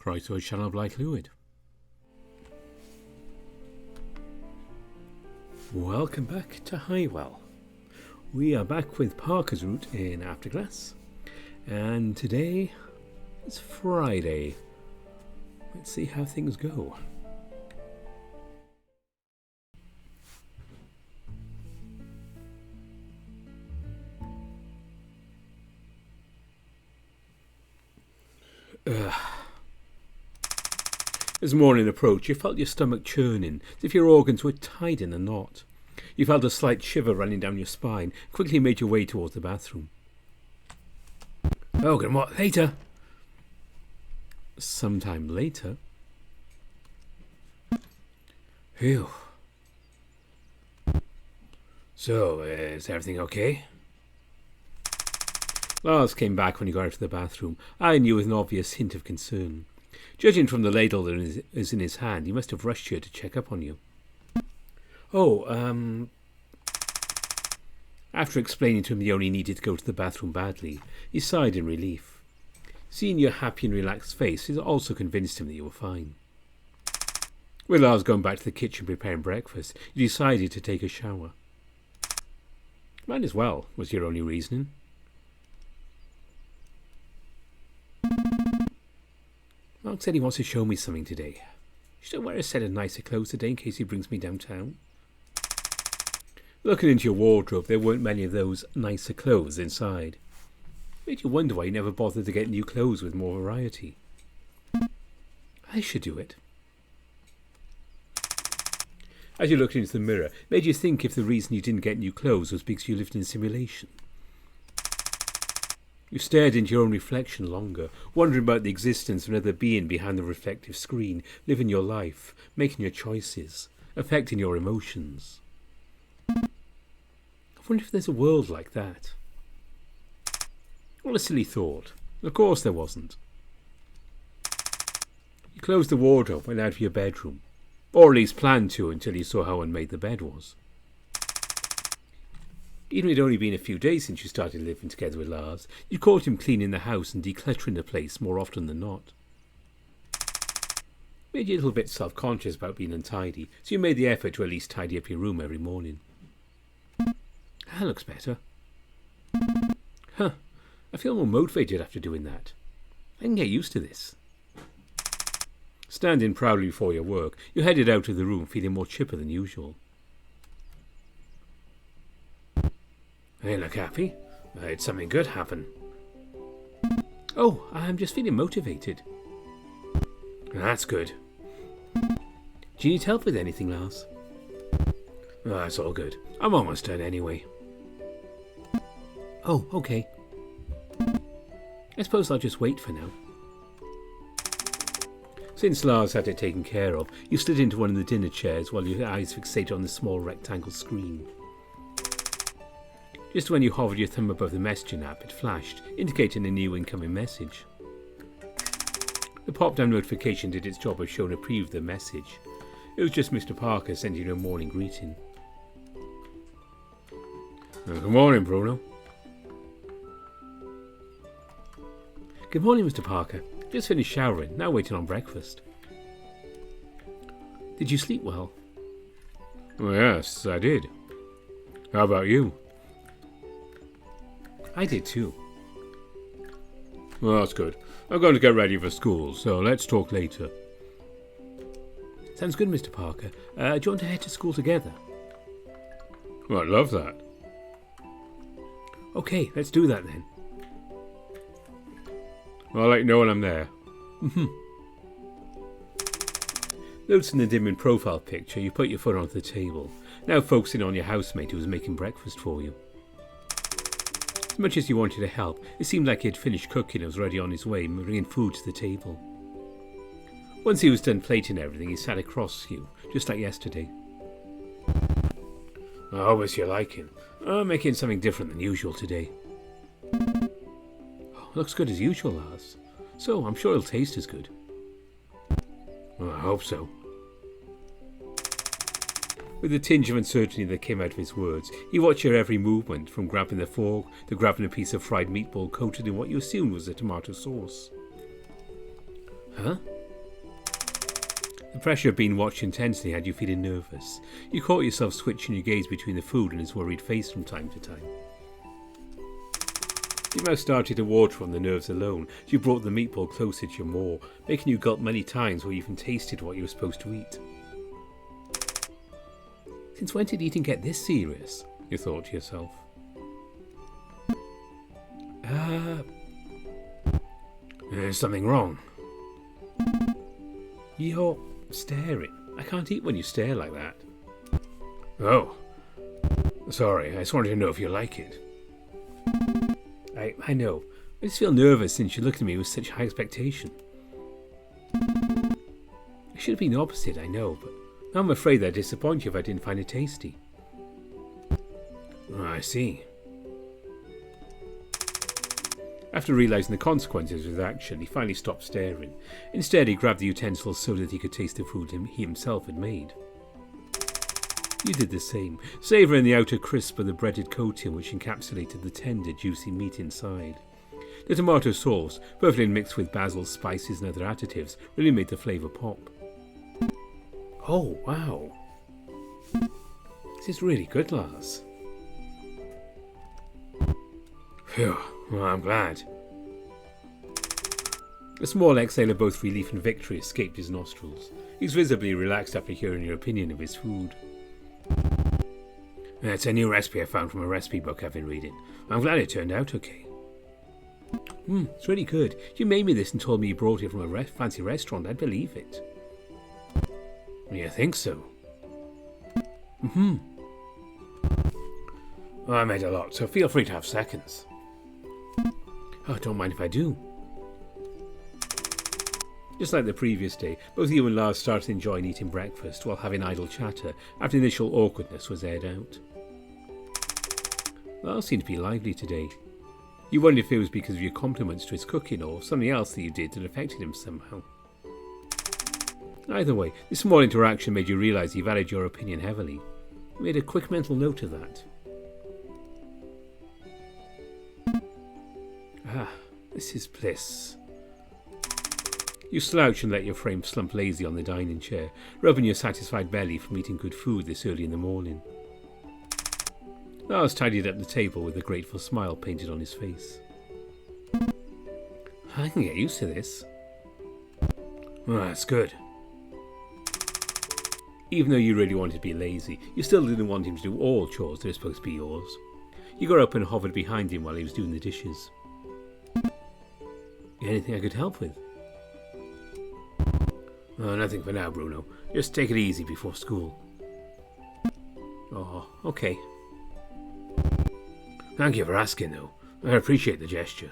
Right to a channel of light fluid. Welcome back to Highwell. We are back with Parker's route in Afterglass, and today is Friday. Let's see how things go. As morning approached, you felt your stomach churning, as if your organs were tied in a knot. You felt a slight shiver running down your spine, quickly made your way towards the bathroom. Oh, good morning. Later. Sometime later. Phew. So, is everything okay? Lars came back when he got out of the bathroom, eyeing you with an obvious hint of concern. Judging from the ladle that is in his hand, he must have rushed here to check up on you. After explaining to him you only needed to go to the bathroom badly, he sighed in relief. Seeing your happy and relaxed face, it also convinced him that you were fine. With Lars going back to the kitchen preparing breakfast, you decided to take a shower. Might as well, was your only reasoning. Mark said he wants to show me something today. Should I wear a set of nicer clothes today in case he brings me downtown? Looking into your wardrobe, there weren't many of those nicer clothes inside. Made you wonder why you never bothered to get new clothes with more variety. I should do it. As you looked into the mirror, it made you think if the reason you didn't get new clothes was because you lived in a simulation. You stared into your own reflection longer, wondering about the existence of another being behind the reflective screen, living your life, making your choices, affecting your emotions. I wonder if there's a world like that. What a silly thought. Of course there wasn't. You closed the wardrobe and went out of your bedroom, or at least planned to until you saw how unmade the bed was. Even if it had only been a few days since you started living together with Lars, you caught him cleaning the house and decluttering the place more often than not. Made you a little bit self-conscious about being untidy, so you made the effort to at least tidy up your room every morning. That looks better. I feel more motivated after doing that. I can get used to this. Standing proudly before your work, you headed out of the room feeling more chipper than usual. Hey, look happy. I had something good happen. Oh, I'm just feeling motivated. That's good. Do you need help with anything, Lars? Oh, that's all good. I'm almost done anyway. Oh, okay. I suppose I'll just wait for now. Since Lars had it taken care of, you slid into one of the dinner chairs while your eyes fixated on the small rectangle screen. Just when you hovered your thumb above the messaging app, it flashed, indicating a new incoming message. The pop-down notification did its job of showing a preview of the message. It was just Mr. Parker sending you a morning greeting. Good morning, Bruno. Good morning, Mr. Parker. Just finished showering, now waiting on breakfast. Did you sleep well? Yes, I did. How about you? I did too. Well, that's good. I'm going to get ready for school, so let's talk later. Sounds good, Mr. Parker. Do you want to head to school together? Well, I'd love that. Okay, let's do that then. I'll let you know when I'm there. Noticing the dimming profile picture, you put your foot onto the table, now focusing on your housemate who was making breakfast for you. As much as you wanted to help, it seemed like he had finished cooking and was already on his way, bringing food to the table. Once he was done plating everything, he sat across you, just like yesterday. I hope it's your liking. I'm making something different than usual today. Oh, looks good as usual, Lars. So I'm sure it'll taste as good. Well, I hope so. With a tinge of uncertainty that came out of his words, he watched your every movement, from grabbing the fork to grabbing a piece of fried meatball coated in what you assumed was a tomato sauce. Huh? The pressure of being watched intensely had you feeling nervous. You caught yourself switching your gaze between the food and his worried face from time to time. Your mouth started to water from the nerves alone as you brought the meatball closer to your maw, making you gulp many times before you even tasted what you were supposed to eat. Since when did eating get this serious? You thought to yourself. There's something wrong. You're staring. I can't eat when you stare like that. Oh. Sorry, I just wanted to know if you like it. I know. I just feel nervous since you looked at me with such high expectation. I should have been the opposite, I know, but now I'm afraid I'd disappoint you if I didn't find it tasty. Oh, I see. After realising the consequences of his action, he finally stopped staring. Instead, he grabbed the utensil so that he could taste the food he himself had made. You did the same, savouring the outer crisp of the breaded coating which encapsulated the tender, juicy meat inside. The tomato sauce, perfectly mixed with basil, spices and other additives, really made the flavour pop. Oh, wow. This is really good, Lars. Phew, well, I'm glad. A small exhale of both relief and victory escaped his nostrils. He was visibly relaxed after hearing your opinion of his food. It's a new recipe I found from a recipe book I've been reading. I'm glad it turned out okay. It's really good. If you made me this and told me you brought it from a fancy restaurant, I'd believe it. You think so? Well, I made a lot, so feel free to have seconds. Oh, don't mind if I do. Just like the previous day, both you and Lars started enjoying eating breakfast while having idle chatter after the initial awkwardness was aired out. Lars seemed to be lively today. You wondered if it was because of your compliments to his cooking or something else that you did that affected him somehow. Either way, this small interaction made you realise he valued your opinion heavily. You made a quick mental note of that. This is bliss. You slouch and let your frame slump lazy on the dining chair, rubbing your satisfied belly from eating good food this early in the morning. Lars tidied up the table with a grateful smile painted on his face. I can get used to this. Oh, that's good. Even though you really wanted to be lazy, you still didn't want him to do all chores that are supposed to be yours. You got up and hovered behind him while he was doing the dishes. Anything I could help with? Oh, nothing for now, Bruno. Just take it easy before school. Oh, okay. Thank you for asking, though. I appreciate the gesture.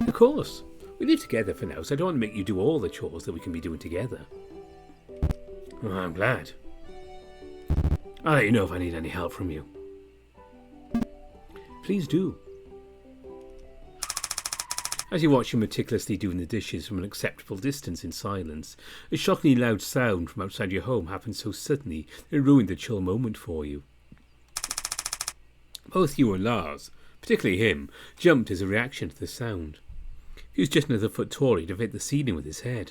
Of course. We live together for now, so I don't want to make you do all the chores that we can be doing together. Oh, I'm glad. I'll let you know if I need any help from you. Please do. As you watch him meticulously doing the dishes from an acceptable distance in silence, a shockingly loud sound from outside your home happened so suddenly that it ruined the chill moment for you. Both you and Lars, particularly him, jumped as a reaction to the sound. He was just another foot taller, he'd have hit the ceiling with his head.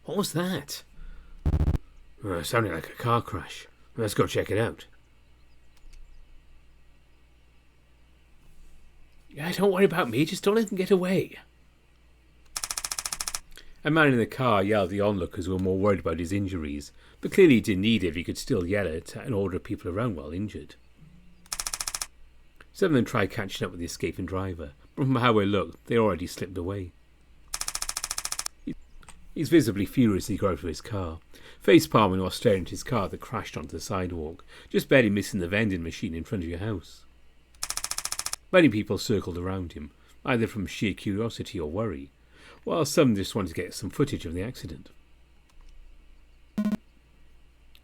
What was that? It sounded like a car crash. Let's go check it out. Yeah, don't worry about me, just don't let them get away. A man in the car yelled at the onlookers who were more worried about his injuries, but clearly he didn't need it if he could still yell it and order people around while injured. Some of them tried catching up with the escaping driver, but from how it looked, they already slipped away. He's visibly furious as he got out of his car, face-palming while staring at his car that crashed onto the sidewalk, just barely missing the vending machine in front of your house. Many people circled around him, either from sheer curiosity or worry, while some just wanted to get some footage of the accident.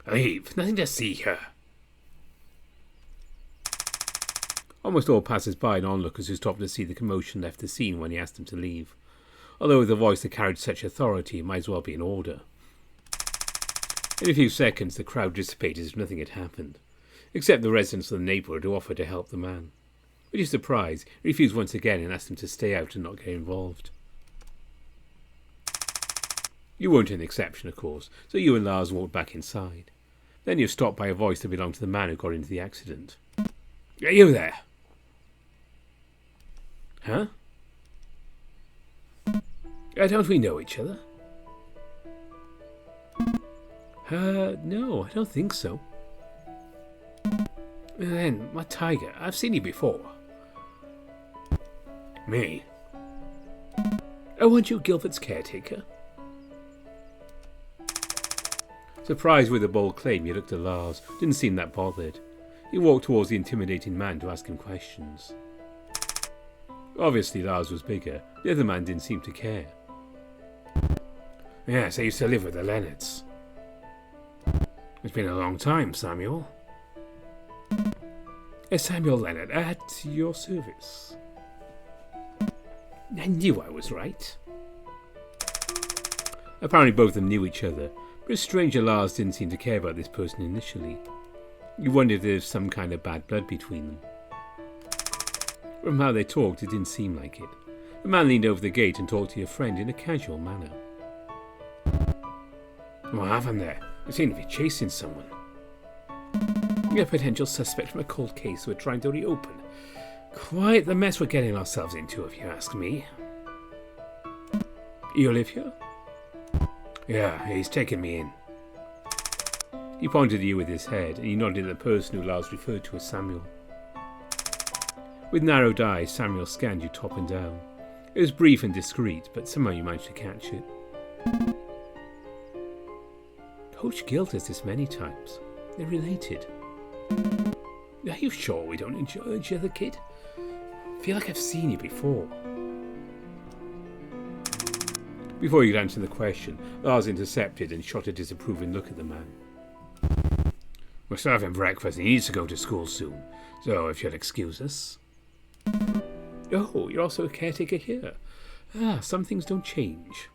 Leave, nothing to see here. Almost all passers-by and onlookers who stopped to see the commotion left the scene when he asked them to leave, although with a voice that carried such authority it might as well be an order. In a few seconds the crowd dissipated as if nothing had happened, except the residents of the neighbourhood who offered to help the man. With his surprise, he refused once again and asked them to stay out and not get involved. You weren't an exception, of course, so you and Lars walked back inside. Then you were stopped by a voice that belonged to the man who got into the accident. Are you there? Huh? Don't we know each other? No, I don't think so. Then, my tiger, I've seen you before. Me? Oh, weren't you Gilbert's caretaker? Surprised with the bold claim, he looked at Lars. Didn't seem that bothered. He walked towards the intimidating man to ask him questions. Obviously, Lars was bigger. The other man didn't seem to care. Yes, I used to live with the Leonards. It's been a long time, Samuel. Samuel Leonard, at your service. I knew I was right. Apparently both of them knew each other, but stranger Lars didn't seem to care about this person initially. You wondered if there was some kind of bad blood between them. From how they talked, it didn't seem like it. The man leaned over the gate and talked to your friend in a casual manner. What happened there? You seem to be chasing someone. A potential suspect from a cold case we're trying to reopen. Quite the mess we're getting ourselves into, if you ask me. You live here? Yeah, he's taken me in. He pointed at you with his head, and he nodded at the person who Lars referred to as Samuel. With narrowed eyes, Samuel scanned you top and down. It was brief and discreet, but somehow you managed to catch it. Coach Gilt has this many times. They're related. Are you sure we don't enjoy each other, kid? I feel like I've seen you before. Before you could answer the question, Lars intercepted and shot a disapproving look at the man. We're serving breakfast and he needs to go to school soon, so if you'll excuse us. Oh, you're also a caretaker here. Some things don't change.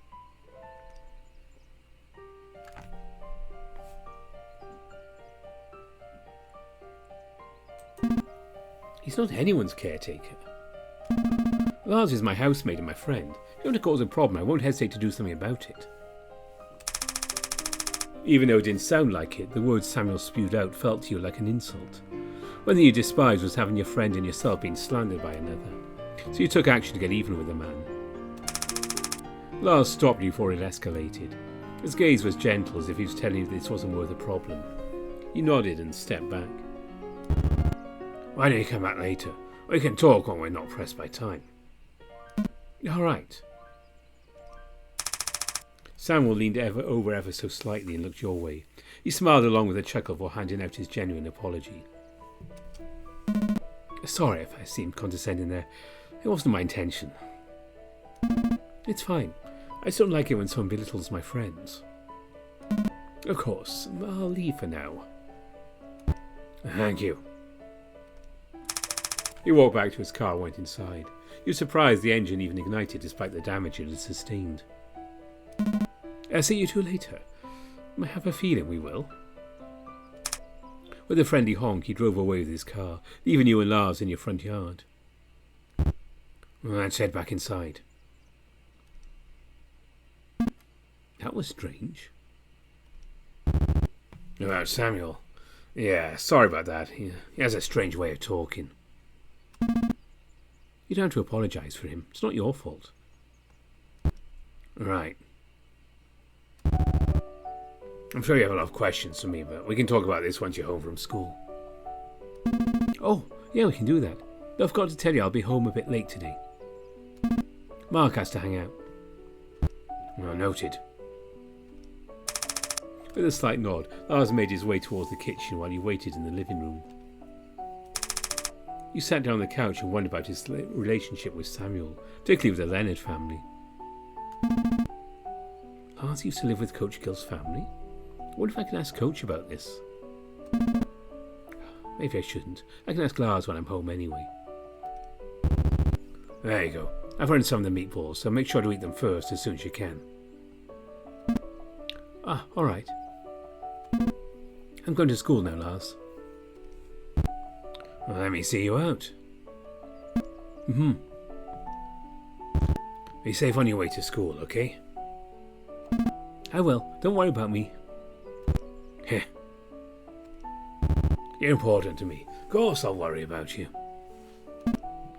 He's not anyone's caretaker. Lars is my housemate and my friend. If you want to cause a problem, I won't hesitate to do something about it. Even though it didn't sound like it, the words Samuel spewed out felt to you like an insult. One thing you despised was having your friend and yourself being slandered by another. So you took action to get even with the man. Lars stopped you before it escalated. His gaze was gentle, as if he was telling you this wasn't worth a problem. You nodded and stepped back. Why don't you come back later? We can talk when we're not pressed by time. All right. Samuel leaned over ever so slightly and looked your way. He smiled along with a chuckle before handing out his genuine apology. Sorry if I seemed condescending there. It wasn't my intention. It's fine. I just don't like it when someone belittles my friends. Of course, I'll leave for now. Thank you. He walked back to his car and went inside. You were surprised the engine even ignited despite the damage it had sustained. I'll see you two later. I have a feeling we will. With a friendly honk, he drove away with his car, leaving you and Lars in your front yard. Let's head back inside. That was strange. About Samuel. Yeah, sorry about that. He has a strange way of talking. You don't have to apologise for him. It's not your fault. Right. I'm sure you have a lot of questions for me, but we can talk about this once you're home from school. Oh, yeah, we can do that. But I forgot to tell you I'll be home a bit late today. Mark has to hang out. Well, noted. With a slight nod, Lars made his way towards the kitchen while you waited in the living room. You sat down on the couch and wondered about his relationship with Samuel, particularly with the Leonard family. Lars used to live with Coach Gill's family? I wonder if I can ask Coach about this. Maybe I shouldn't. I can ask Lars when I'm home anyway. There you go. I've earned some of the meatballs, so make sure to eat them first as soon as you can. Alright. I'm going to school now, Lars. Well, let me see you out. Be safe on your way to school, okay? I will. Don't worry about me. Heh. You're important to me. Of course I'll worry about you.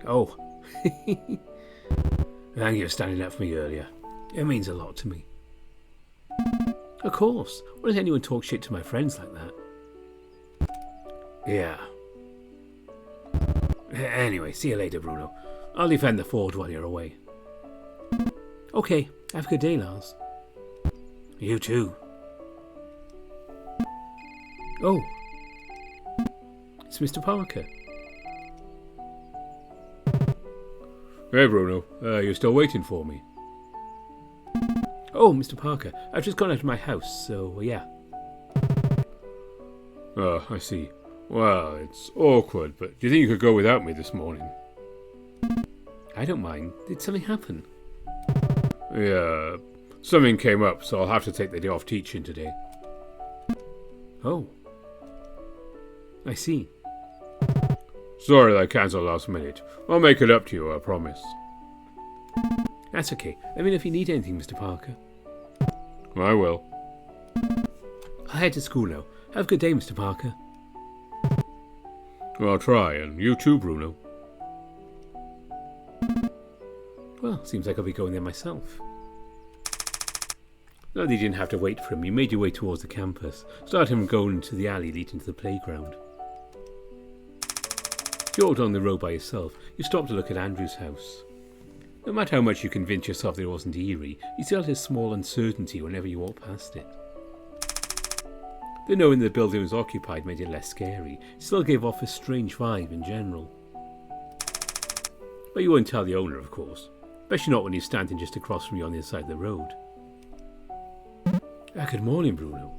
Oh. Thank you for standing up for me earlier. It means a lot to me. Of course. Why does anyone talk shit to my friends like that? Yeah. Anyway, see you later, Bruno. I'll defend the fort while you're away. Okay. Have a good day, Lars. You too. Oh. It's Mr. Parker. Hey, Bruno. You're still waiting for me? Oh, Mr. Parker. I've just gone out of my house, so yeah. Oh, I see. Well, it's awkward, but do you think you could go without me this morning? I don't mind. Did something happen? Yeah, something came up, so I'll have to take the day off teaching today. Oh. I see. Sorry that I cancelled last minute. I'll make it up to you, I promise. That's okay. Let me know if you need anything, Mr. Parker. I will. I'll head to school now. Have a good day, Mr. Parker. I'll try, and you too, Bruno. Well, seems like I'll be going there myself. No, you didn't have to wait for him. You made your way towards the campus, starting from going into the alley leading to the playground. If you walked on the road by yourself, you stopped to look at Andrew's house. No matter how much you convinced yourself that it wasn't eerie, you still had a small uncertainty whenever you walked past it. The knowing the building was occupied made it less scary, it still gave off a strange vibe in general. But you wouldn't tell the owner, of course, especially not when he's standing just across from you on the other side of the road. Good morning, Bruno.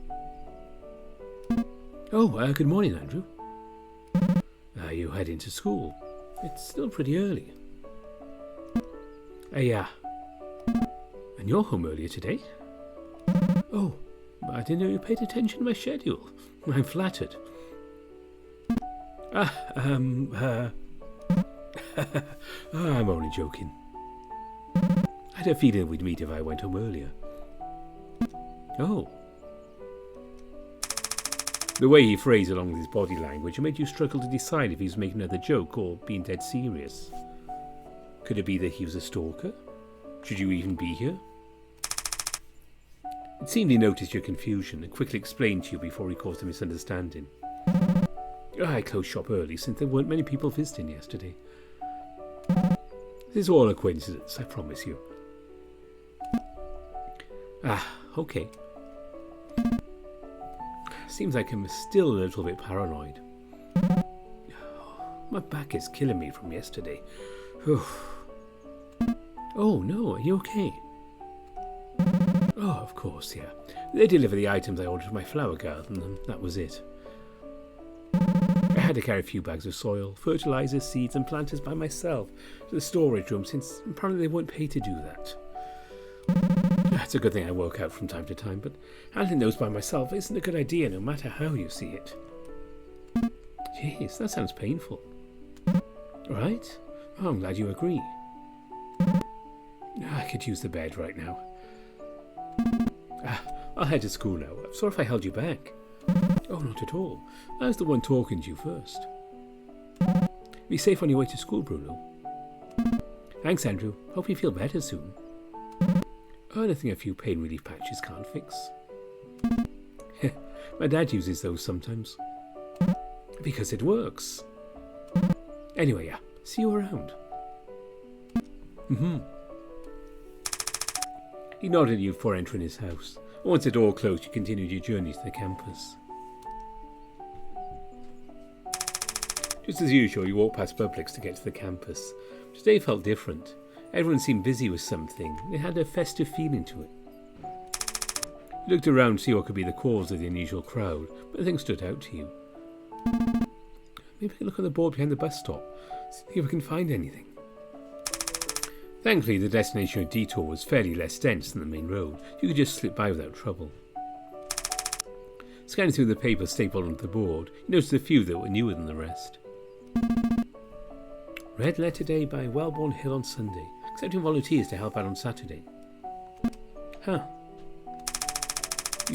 Oh, good morning, Andrew. Are you heading to school? It's still pretty early. Yeah. And you're home earlier today? Oh, I didn't know you paid attention to my schedule. I'm flattered. I'm only joking. I had a feeling we'd meet if I went home earlier. Oh. The way he phrased along with his body language made you struggle to decide if he was making another joke or being dead serious. Could it be that he was a stalker? Should you even be here? It seemed he noticed your confusion and quickly explained to you before he caused a misunderstanding. I closed shop early since there weren't many people visiting yesterday. This is all a coincidence, I promise you. Okay. Seems like I'm still a little bit paranoid. My back is killing me from yesterday. Oh no, are you okay? Oh, of course, yeah. They delivered the items I ordered for my flower garden, and that was it. I had to carry a few bags of soil, fertilizer, seeds and planters by myself to the storage room since apparently they weren't paid to do that. It's a good thing I work out from time to time, but handling those by myself isn't a good idea no matter how you see it. Jeez, that sounds painful. Right? Oh, I'm glad you agree. I could use the bed right now. I'll head to school now. I'm sorry if I held you back. Oh, not at all. I was the one talking to you first. Be safe on your way to school, Bruno. Thanks, Andrew. Hope you feel better soon. Anything a few pain relief patches can't fix. My dad uses those sometimes. Because it works. Anyway, yeah. See you around. He nodded at you before entering his house. Once the door closed, you continued your journey to the campus. Just as usual, you walked past Publix to get to the campus. Today felt different. Everyone seemed busy with something. It had a festive feeling to it. You looked around to see what could be the cause of the unusual crowd, but nothing stood out to you. Maybe I can look on the board behind the bus stop, see if I can find anything. Thankfully, the destination of detour was fairly less dense than the main road. You could just slip by without trouble. Scanning through the papers stapled onto the board, you noticed a few that were newer than the rest. Red Letter Day by Wellborn Hill on Sunday. Accepting volunteers to help out on Saturday. Huh.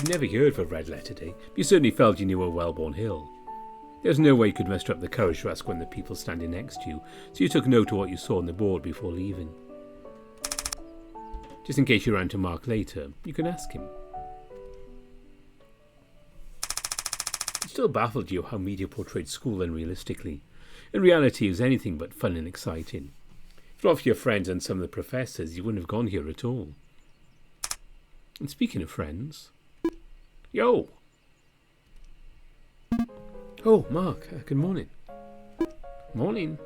You'd never heard of a red letter day, but you certainly felt you knew a Wellborn Hill. There's no way you could muster up the courage to ask one of the people standing next to you, so you took note of what you saw on the board before leaving. Just in case you ran to Mark later, you can ask him. It still baffled you how media portrayed school unrealistically. In reality, it was anything but fun and exciting. If not for your friends and some of the professors, you wouldn't have gone here at all. And speaking of friends... Yo! Oh, Mark, good morning. Morning.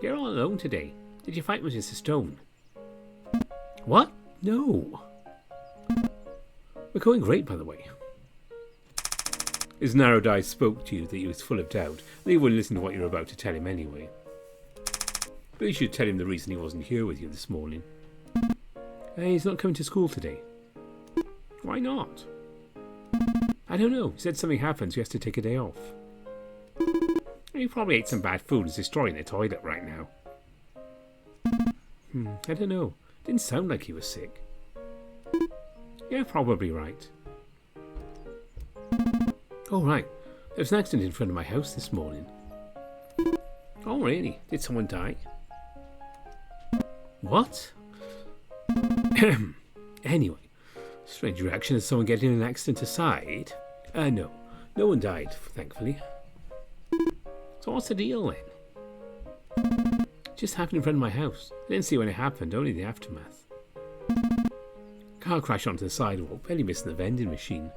You're all alone today. Did you fight with Mr. Stone? What? No. We're going great, by the way. His narrowed eyes spoke to you that he was full of doubt, and he wouldn't listen to what you were about to tell him anyway. But you should tell him the reason he wasn't here with you this morning. He's not coming to school today. Why not? I don't know. He said something happened, so he has to take a day off. He probably ate some bad food and is destroying the toilet right now. I don't know. Didn't sound like he was sick. Yeah, probably right. Oh, right. There was an accident in front of my house this morning. Oh, really? Did someone die? What? Anyway, strange reaction as someone getting in an accident aside. No. No one died, thankfully. So what's the deal then? Just happened in front of my house. I didn't see when it happened, only the aftermath. Car crashed onto the sidewalk, barely missing the vending machine.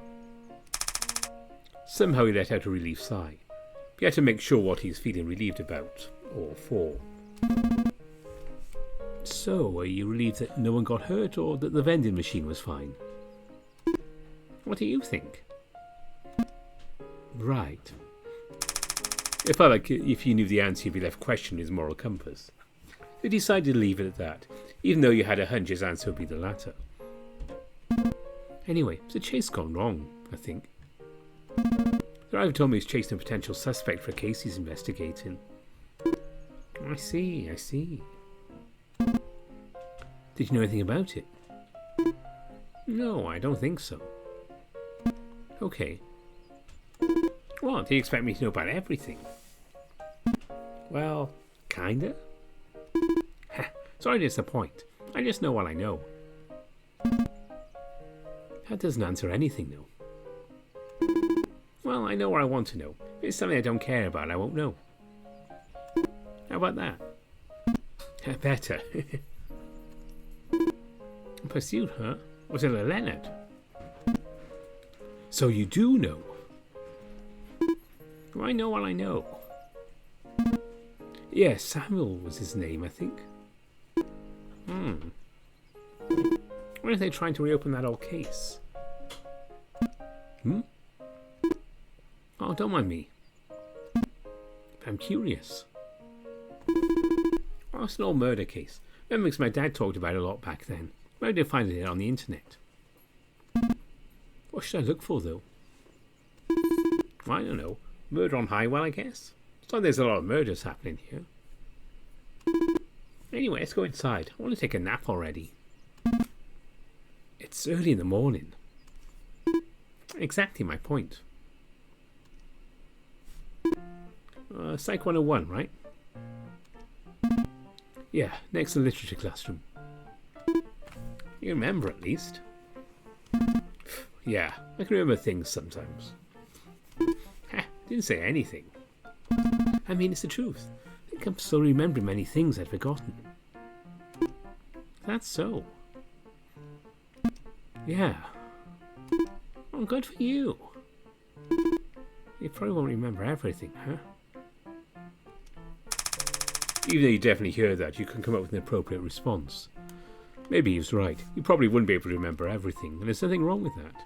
Somehow he let out a relief sigh. He had to make sure what he's feeling relieved about, or for. So, are you relieved that no one got hurt, or that the vending machine was fine? What do you think? Right. It felt like if you knew the answer, you'd be left questioning his moral compass. You decided to leave it at that, even though you had a hunch his answer would be the latter. Anyway, the chase gone wrong, I think. The driver told me he's chasing a potential suspect for a case he's investigating. I see. Did you know anything about it? No, I don't think so. Okay. What, do you expect me to know about everything? Well, kinda. Sorry to disappoint. I just know what I know. That doesn't answer anything, though. Well, I know what I want to know. If it's something I don't care about, I won't know. How about that? Better. Pursuit, huh? Was it a Leonard? So you do know. Do I know what I know? Yes, Samuel was his name, I think. When are they trying to reopen that old case? Oh, don't mind me. I'm curious. Oh, it's an old murder case. Remember, because my dad talked about it a lot back then. Where did I find it on the internet? What should I look for, though? I don't know. Murder on Highwell, I guess. So there's a lot of murders happening here. Anyway, let's go inside. I want to take a nap already. It's early in the morning. Exactly my point. Psych 101, right? Yeah, next to the literature classroom. You remember at least. Yeah, I can remember things sometimes. Didn't say anything. I mean, it's the truth. I think I'm still remembering many things I'd forgotten. That's so. Yeah. Well, good for you. You probably won't remember everything, huh? Even though you definitely hear that, you can come up with an appropriate response. Maybe he was right. You probably wouldn't be able to remember everything, and there's nothing wrong with that.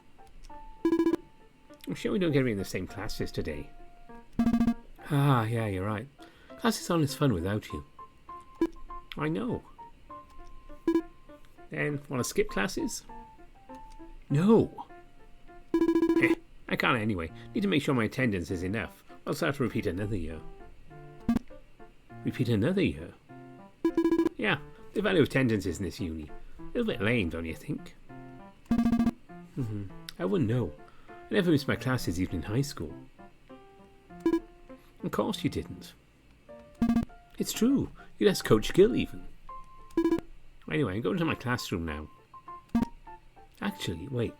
I'm sure we don't get to be in the same classes today. Ah, yeah, you're right. Classes aren't as fun without you. I know. Then, want to skip classes? No. I can't anyway. Need to make sure my attendance is enough. I'll have to repeat another year. Repeat another year? Yeah, the value of attendance is in this uni. A little bit lame, don't you think? I wouldn't know. I never missed my classes even in high school. Of course you didn't. It's true. You'd ask Coach Gill even. Anyway, I'm going to my classroom now. Actually, wait.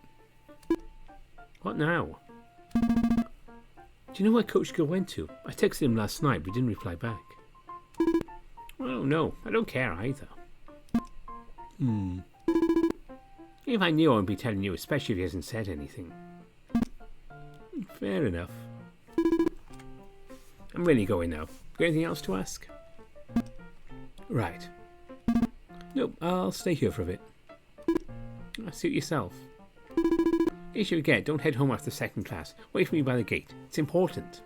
What now? Do you know where Coach Gill went to? I texted him last night, but he didn't reply back. Oh no, I don't care either. If I knew, I wouldn't be telling you, especially if he hasn't said anything. Fair enough. I'm really going now. Got anything else to ask? Right. Nope, I'll stay here for a bit. Suit yourself. In case you forget, don't head home after second class. Wait for me by the gate. It's important.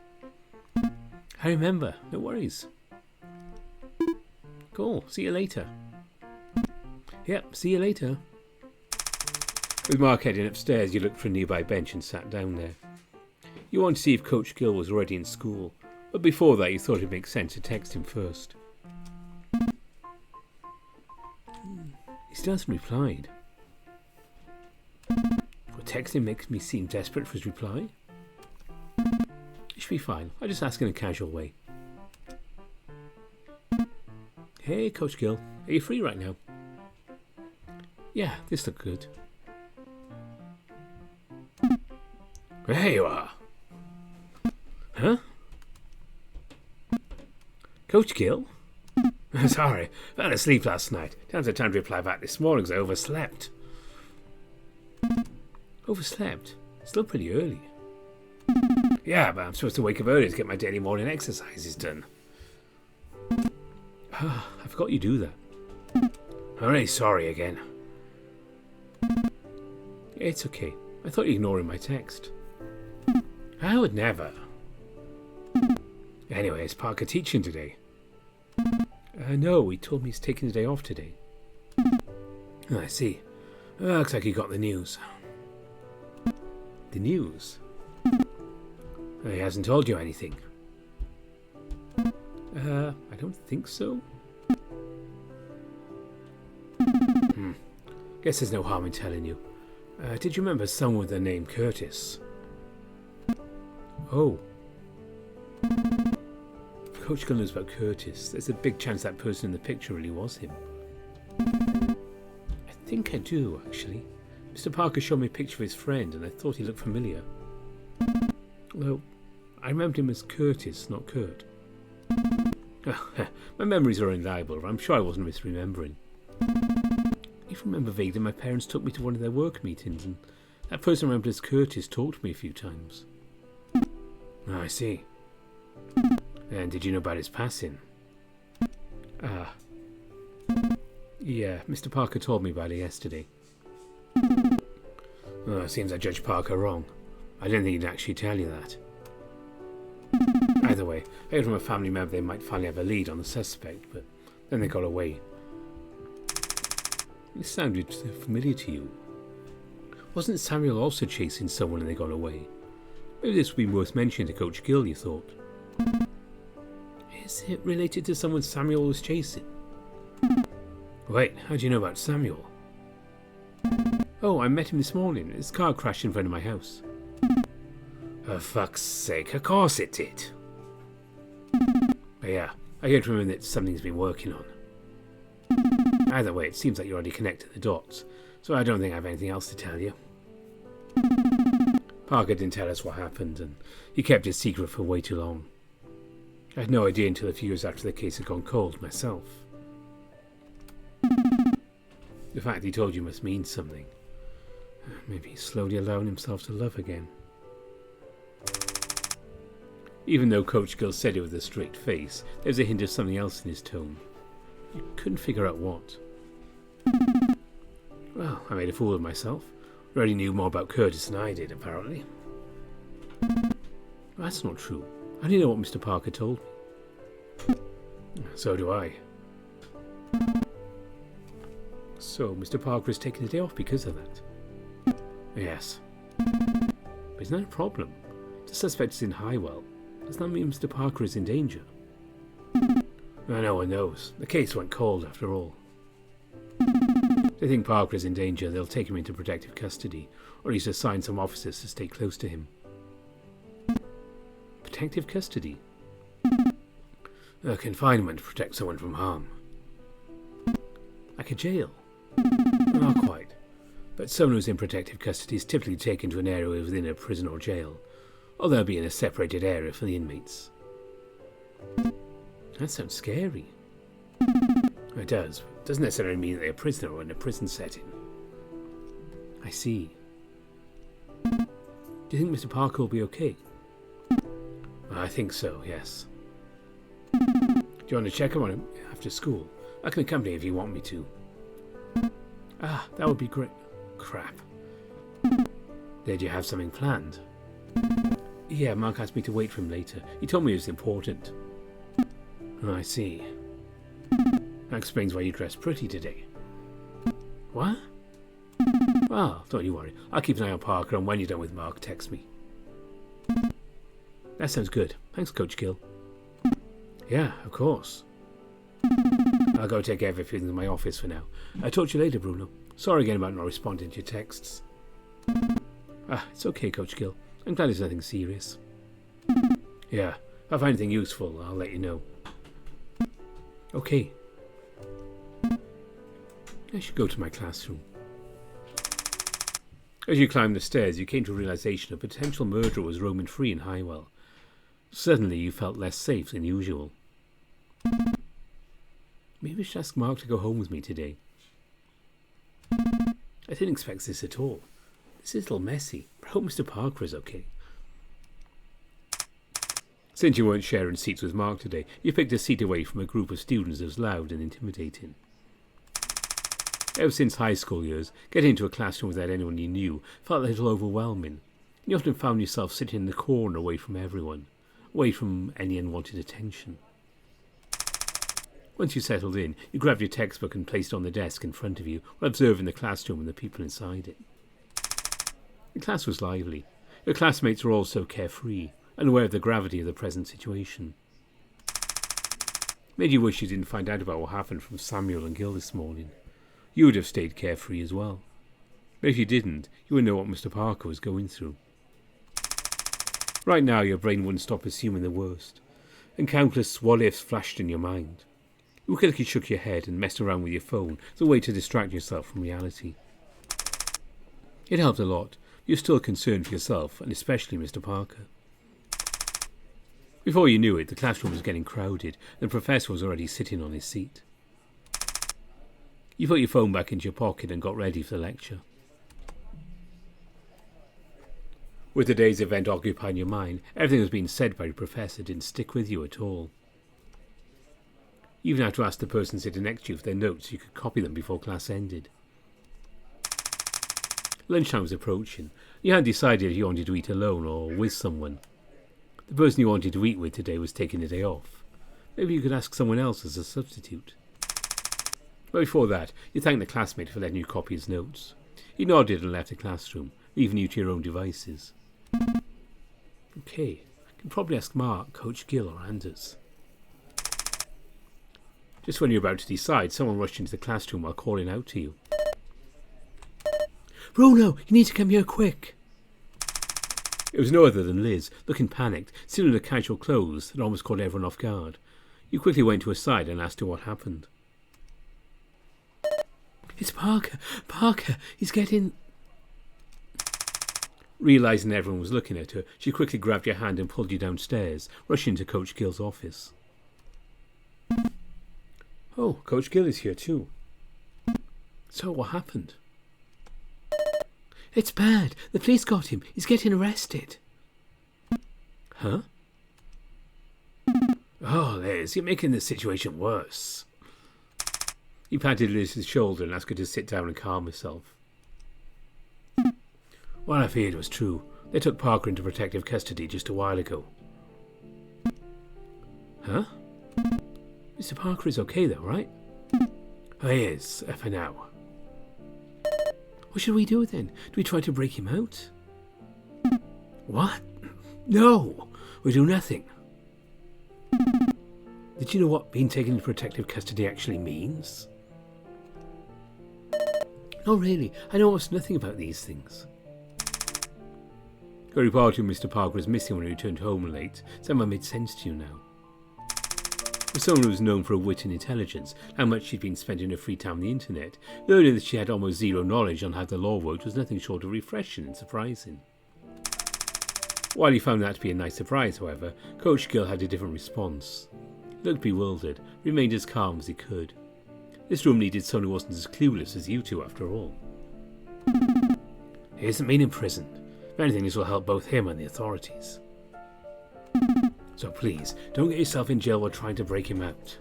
I remember. No worries. Cool. See you later. Yep, see you later. With Mark heading upstairs, you looked for a nearby bench and sat down there. You wanted to see if Coach Gill was already in school, but before that you thought it'd make sense to text him first. He still hasn't replied. Well, texting makes me seem desperate for his reply. It should be fine. I'll just ask in a casual way. Hey, Coach Gill, are you free right now? Yeah, this looks good. There you are. Huh? Coach Gill? Sorry, I fell asleep last night. Didn't have time to reply back this morning because I overslept. Overslept? Still pretty early. Yeah, but I'm supposed to wake up early to get my daily morning exercises done. I forgot you do that. I'm really sorry again. It's okay. I thought you were ignoring my text. I would never. Anyway, is Parker teaching today? No, he told me he's taking the day off today. I see. Looks like you got the news. The news? He hasn't told you anything. I don't think so. Guess there's no harm in telling you. Did you remember someone with the name Curtis? Oh. Coach Gill knows about Curtis. There's a big chance that person in the picture really was him. I think I do, actually. Mr. Parker showed me a picture of his friend, and I thought he looked familiar. Well, I remembered him as Curtis, not Kurt. My memories are unreliable, but I'm sure I wasn't misremembering. I even remember vaguely my parents took me to one of their work meetings, and that person I remembered as Curtis talked to me a few times. I see. And did you know about his passing? Yeah, Mr. Parker told me about it yesterday. It seems I judged Parker wrong. I didn't think he'd actually tell you that. Either way, I heard from a family member they might finally have a lead on the suspect, but then they got away. It sounded familiar to you. Wasn't Samuel also chasing someone and they got away? Maybe this would be worth mentioning to Coach Gill, you thought. Is it related to someone Samuel was chasing? Wait, how do you know about Samuel? Oh, I met him this morning. His car crashed in front of my house. For fuck's sake, of course it did. But yeah, I heard from him that something's been working on. Either way, it seems like you already connected the dots, so I don't think I have anything else to tell you. Parker didn't tell us what happened, and he kept it secret for way too long. I had no idea until a few years after the case had gone cold myself. The fact he told you must mean something. Maybe he's slowly allowing himself to love again. Even though Coach Gill said it with a straight face, there was a hint of something else in his tone. You couldn't figure out what. Well, I made a fool of myself. Already knew more about Curtis than I did, apparently. That's not true. I only know what Mr. Parker told me. So do I. So, Mr. Parker is taking a day off because of that? Yes. But isn't that a problem? The suspect is in Highwell. Does that mean Mr. Parker is in danger? No one knows. The case went cold after all. If they think Parker is in danger, they'll take him into protective custody, or at least assign some officers to stay close to him. Protective custody? Confinement to protect someone from harm. Like a jail? Not quite. But someone who's in protective custody is typically taken to an area within a prison or jail, or they'll be in a separated area for the inmates. That sounds scary. It does, but it doesn't necessarily mean that they're a prisoner or in a prison setting. I see. Do you think Mr. Parker will be okay? I think so, yes. Do you want to check him on him after school? I can accompany if you want me to. That would be great. Crap. Did you have something planned? Yeah, Mark asked me to wait for him later. He told me it was important. Oh, I see. That explains why you dressed pretty today. What? Well, don't you worry. I'll keep an eye on Parker, and when you're done with Mark, text me. That sounds good. Thanks, Coach Gill. Yeah, of course. I'll go take care of everything in my office for now. I'll talk to you later, Bruno. Sorry again about not responding to your texts. It's okay, Coach Gill. I'm glad it's nothing serious. Yeah, if I find anything useful, I'll let you know. Okay. I should go to my classroom. As you climbed the stairs, you came to a realization a potential murderer was roaming free in Highwell. Suddenly, you felt less safe than usual. Maybe I should ask Mark to go home with me today. I didn't expect this at all. This is a little messy, but I hope Mr. Parker is okay. Since you weren't sharing seats with Mark today, you picked a seat away from a group of students that was loud and intimidating. Ever since high school years, getting into a classroom without anyone you knew felt a little overwhelming. You often found yourself sitting in the corner away from everyone, away from any unwanted attention. Once you settled in, you grabbed your textbook and placed it on the desk in front of you, while observing the classroom and the people inside it. The class was lively. Your classmates were all so carefree, unaware of the gravity of the present situation. Made you wish you didn't find out about what happened from Samuel and Gil this morning. You would have stayed carefree as well. But if you didn't, you wouldn't know what Mr. Parker was going through. Right now, your brain wouldn't stop assuming the worst, and countless what-ifs flashed in your mind. You quickly shook your head and messed around with your phone as a way to distract yourself from reality. It helped a lot. You're still concerned for yourself, and especially Mr. Parker. Before you knew it, the classroom was getting crowded, and the professor was already sitting on his seat. You put your phone back into your pocket and got ready for the lecture. With today's event occupying your mind, everything that was being said by the professor didn't stick with you at all. You even had to ask the person sitting next to you for their notes so you could copy them before class ended. Lunchtime was approaching. You hadn't decided if you wanted to eat alone or with someone. The person you wanted to eat with today was taking the day off. Maybe you could ask someone else as a substitute. But before that, you thanked the classmate for letting you copy his notes. He nodded and left the classroom, leaving you to your own devices. Okay, I can probably ask Mark, Coach Gill or Anders. Just when you're about to decide, someone rushed into the classroom while calling out to you. Bruno, you need to come here quick. It was no other than Liz, looking panicked, still in her casual clothes that almost caught everyone off guard. You quickly went to her side and asked her what happened. It's Parker. Parker, he's getting... Realising everyone was looking at her, she quickly grabbed your hand and pulled you downstairs, rushing to Coach Gill's office. Oh, Coach Gill is here too. So what happened? It's bad. The police got him. He's getting arrested. Huh? Oh, Liz, you're making the situation worse. He patted Liz's shoulder and asked her to sit down and calm herself. What I feared was true. They took Parker into protective custody just a while ago. Huh? Mr. Parker is okay though, right? Oh, he is, for now. What should we do then? Do we try to break him out? What? No! We do nothing. Did you know what being taken into protective custody actually means? No, really, I know almost nothing about these things. Your report to Mr. Parker was missing when he returned home late. Somehow made sense to you now. For someone who was known for her wit and intelligence, how much she'd been spending her free time on the internet, learning that she had almost zero knowledge on how the law worked was nothing short of refreshing and surprising. While he found that to be a nice surprise, however, Coach Gill had a different response. He looked bewildered, remained as calm as he could. This room needed someone who wasn't as clueless as you two, after all. He hasn't been in prison. If anything, this will help both him and the authorities. So please, don't get yourself in jail while trying to break him out.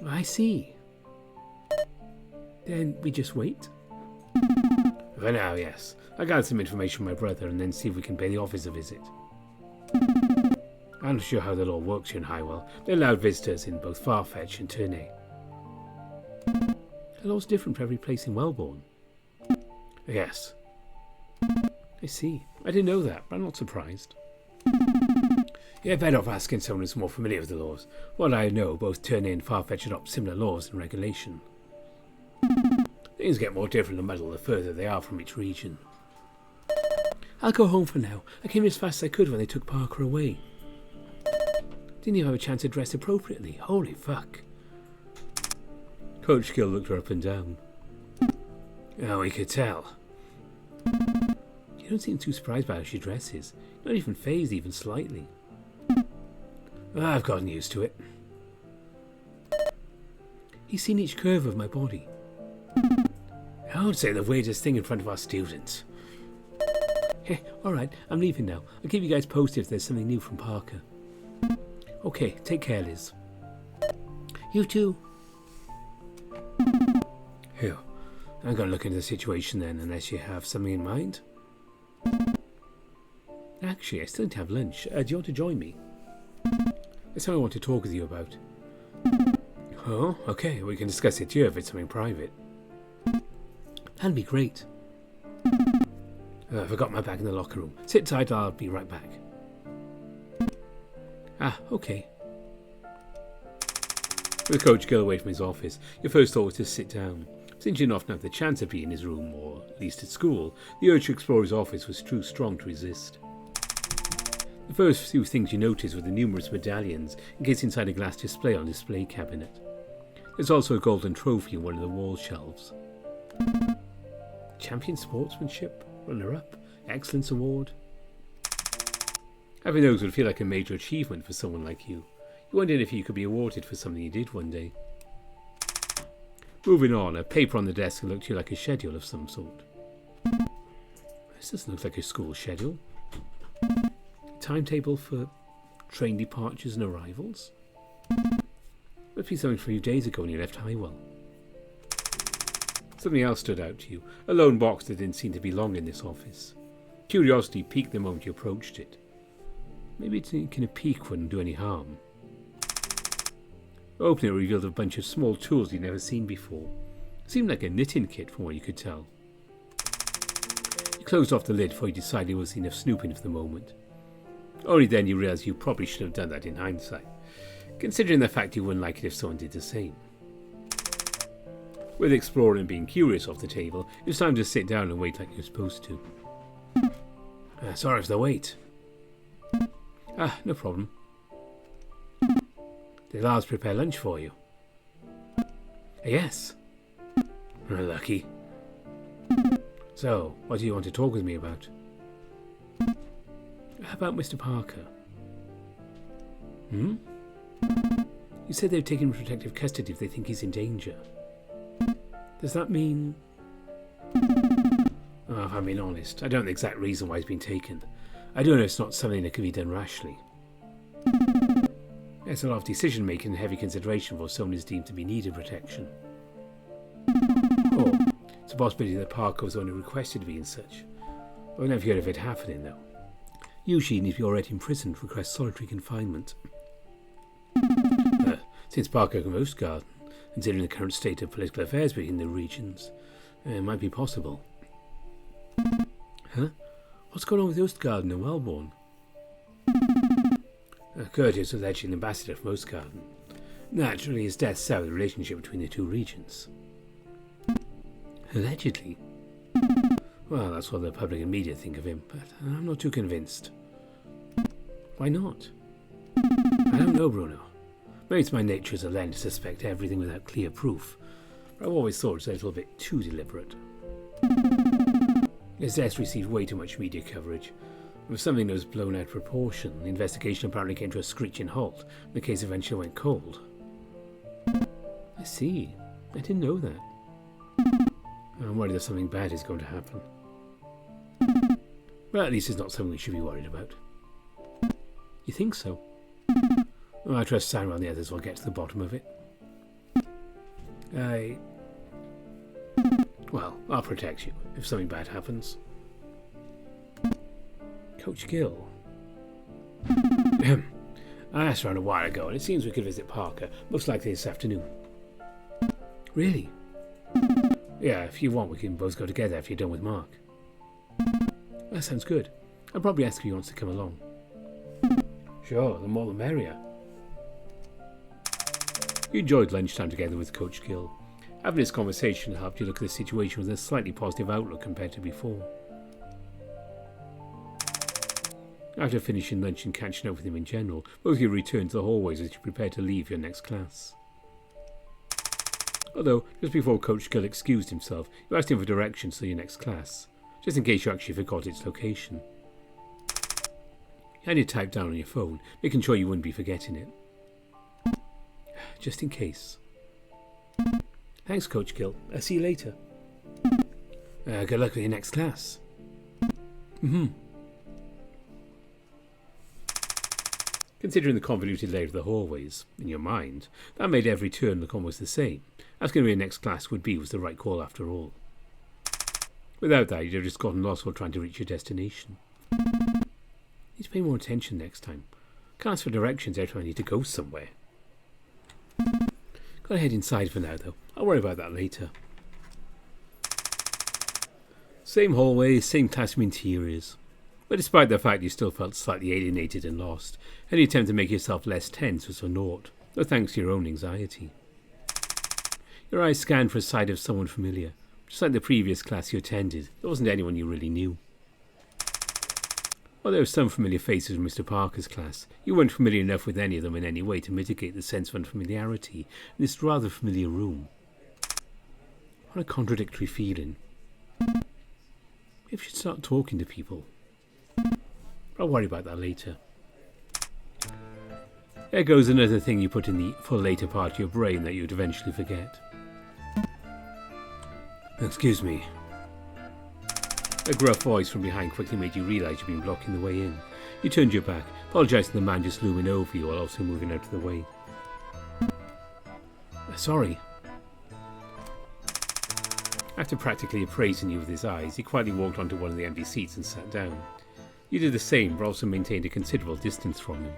I see. Then we just wait? For now, yes. I'll gather some information from my brother and then see if we can pay the office a visit. I'm not sure how the law works here in Highwell. They allowed visitors in both Farfetch and Tournai. The law's different for every place in Wellbourne. Yes. I see. I didn't know that, but I'm not surprised. You're better off asking someone who's more familiar with the laws. What I know, both Tournai and Farfetch adopt similar laws and regulation. Things get more different and muddled the further they are from each region. I'll go home for now. I came as fast as I could when they took Parker away. Didn't even have a chance to dress appropriately. Holy fuck. Coach Gill looked her up and down. Oh, we could tell. You don't seem too surprised by how she dresses. Not even fazed, even slightly. I've gotten used to it. He's seen each curve of my body. I would say the weirdest thing in front of our students. Hey, alright, I'm leaving now. I'll keep you guys posted if there's something new from Parker. Okay, take care, Liz. You too. Phew. I'm going to look into the situation then, unless you have something in mind. Actually, I still need to have lunch. Do you want to join me? There's something I want to talk with you about. Oh, okay. We can discuss it here if it's something private. That'd be great. I forgot my bag in the locker room. Sit tight, I'll be right back. Ah, okay. With Coach Gill away from his office, your first thought was to sit down. Since you didn't often have the chance of being in his room, or at least at school, the urge to explore his office was too strong to resist. The first few things you noticed were the numerous medallions encased inside a glass display on a display cabinet. There's also a golden trophy on one of the wall shelves. Champion sportsmanship, runner-up, excellence award. Having those would feel like a major achievement for someone like you. You wondered if you could be awarded for something you did one day. Moving on, a paper on the desk looked to you like a schedule of some sort. This doesn't look like a school schedule. Timetable for train departures and arrivals. Must be something from a few days ago when you left Highwell. Something else stood out to you, a lone box that didn't seem to belong in this office. Curiosity piqued the moment you approached it. Maybe it can a peek wouldn't do any harm. Opening it revealed a bunch of small tools you'd never seen before. It seemed like a knitting kit from what you could tell. You closed off the lid before you decided it was enough snooping for the moment. Only then you realised you probably should have done that in hindsight, considering the fact you wouldn't like it if someone did the same. With exploring and being curious off the table, it was time to sit down and wait like you're supposed to. Sorry for the wait. No problem. Did Lars prepare lunch for you? Yes. Lucky. So, what do you want to talk with me about? How about Mr. Parker? Hmm? You said they've taken him into protective custody if they think he's in danger. Does that mean... If I'm being honest, I don't know the exact reason why he's been taken. I don't know if it's not something that could be done rashly. There's a lot of decision-making and heavy consideration for someone who's deemed to be needed protection. Or it's a possibility that Parker was only requested to be in such. I've never heard of it happening, though. Usually you need to be already imprisoned to request solitary confinement. Since Parker can Oast Garden, considering the current state of political affairs between the regions, it might be possible. Huh? What's going on with Ostgarden and Wellbourne? Curtis was actually an ambassador from Ostgarden. Naturally, his death soured the relationship between the two regions. Allegedly. Well, that's what the public and media think of him, but I'm not too convinced. Why not? I don't know, Bruno. Maybe it's my nature as a Len to suspect everything without clear proof. But I've always thought it's a little bit too deliberate. His death received way too much media coverage. It was something that was blown out of proportion. The investigation apparently came to a screeching halt. The case eventually went cold. I see. I didn't know that. I'm worried that something bad is going to happen. Well, at least it's not something we should be worried about. You think so? Well, I trust Samuel and the others will get to the bottom of it. Well, I'll protect you if something bad happens. Coach Gill. I asked around a while ago, and it seems we could visit Parker, most likely this afternoon. Really? Yeah, if you want, we can both go together after you're done with Mark. That sounds good. I'll probably ask if he wants to come along. Sure, the more the merrier. You enjoyed lunchtime together with Coach Gill. Having this conversation helped you look at the situation with a slightly positive outlook compared to before. After finishing lunch and catching up with him in general, both of you returned to the hallways as you prepared to leave your next class. Although, just before Coach Gill excused himself, you asked him for directions to your next class, just in case you actually forgot its location. You had it typed down on your phone, making sure you wouldn't be forgetting it. Just in case. Thanks, Coach Gill. I'll see you later. Good luck with your next class. Considering the convoluted layout of the hallways, in your mind, that made every turn look almost the same. Asking where your next class would be was the right call after all. Without that, you'd have just gotten lost while trying to reach your destination. Need to pay more attention next time. Can't ask for directions every time I need to go somewhere. Gotta head inside for now, though. I'll worry about that later. Same hallways, same classroom interiors. But despite the fact you still felt slightly alienated and lost, any attempt to make yourself less tense was for naught, no thanks to your own anxiety. Your eyes scanned for a sight of someone familiar. Just like the previous class you attended, there wasn't anyone you really knew. While there were some familiar faces from Mr. Parker's class, you weren't familiar enough with any of them in any way to mitigate the sense of unfamiliarity in this rather familiar room. What a contradictory feeling. Maybe you should start talking to people. I'll worry about that later. There goes another thing you put in the for later part of your brain that you'd eventually forget. Excuse me. A gruff voice from behind quickly made you realise you'd been blocking the way in. You turned your back, apologising to the man just looming over you while also moving out of the way. Sorry. After practically appraising you with his eyes, he quietly walked onto one of the empty seats and sat down. You did the same, but also maintained a considerable distance from him.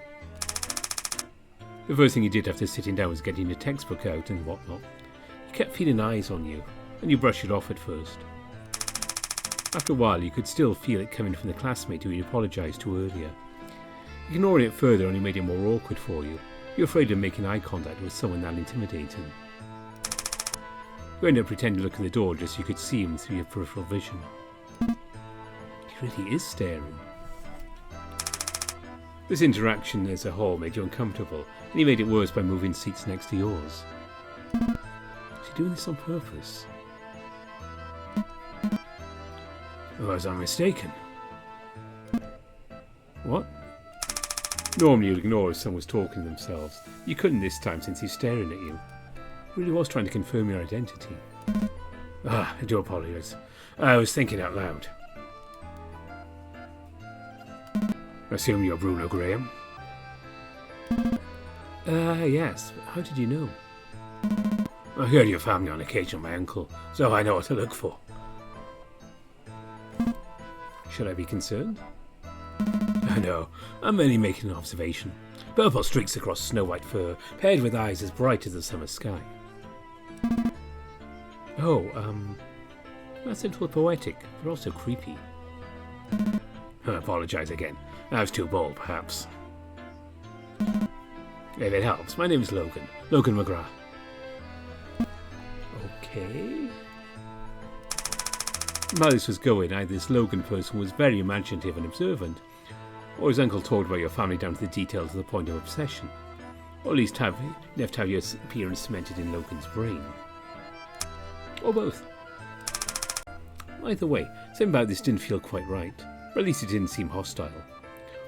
The first thing you did after sitting down was getting your textbook out and whatnot. He kept feeling eyes on you, and you brushed it off at first. After a while, you could still feel it coming from the classmate who you apologised to earlier. Ignoring it further only made it more awkward for you. You're afraid of making eye contact with someone that intimidating. You ended up pretending to look at the door just so you could see him through your peripheral vision. He really is staring. This interaction as a whole made you uncomfortable, and he made it worse by moving seats next to yours. Is he doing this on purpose? Or was I mistaken? What? Normally you'd ignore if someone was talking to themselves. You couldn't this time since he's staring at you. He really was trying to confirm your identity. I do apologise. I was thinking out loud. I assume you're Bruno Graham? Yes. How did you know? I heard your family on occasion, my uncle, so I know what to look for. Should I be concerned? No, I'm only making an observation. Purple streaks across snow-white fur, paired with eyes as bright as the summer sky. Oh, that's a little poetic, but also creepy. I apologise again. I was too bold, perhaps. If it helps, my name's Logan. Logan McGrath. Okay. While this was going, either this Logan person was very imaginative and observant, or his uncle talked about your family down to the details to the point of obsession, or at least left how your appearance cemented in Logan's brain. Or both. Either way, something about this didn't feel quite right, or at least it didn't seem hostile.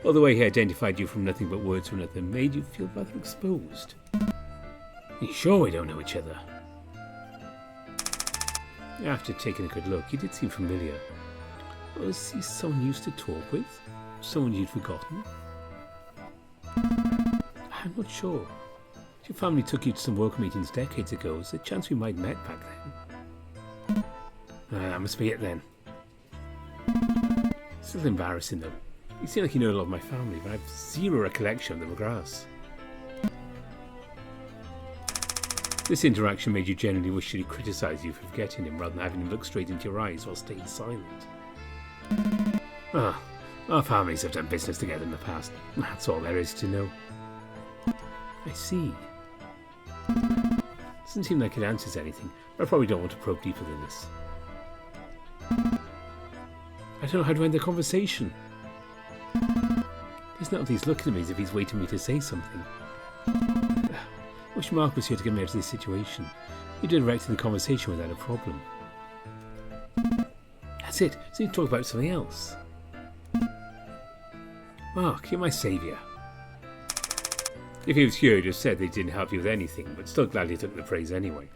Or the way he identified you from nothing but words from nothing made you feel rather exposed. Are you sure we don't know each other? After taking a good look, he did seem familiar. Was he someone you used to talk with? Someone you'd forgotten? I'm not sure. If your family took you to some work meetings decades ago, there's a chance we might have met back then. That must be it then. Still embarrassing though. You seem like you know a lot of my family, but I have zero recollection of the McGraths. This interaction made you genuinely wish he'd criticise you for forgetting him rather than having him look straight into your eyes while staying silent. Our families have done business together in the past. That's all there is to know. I see. Doesn't seem like it answers anything, but I probably don't want to probe deeper than this. I don't know how to end the conversation. There's not he's looking at me as if he's waiting for me to say something. I wish Mark was here to get me out of this situation. He directed the conversation without a problem. That's it. So you talk about something else. Mark, you're my saviour. If he was here, he'd have said they didn't help you with anything, but still glad he took the praise anyway.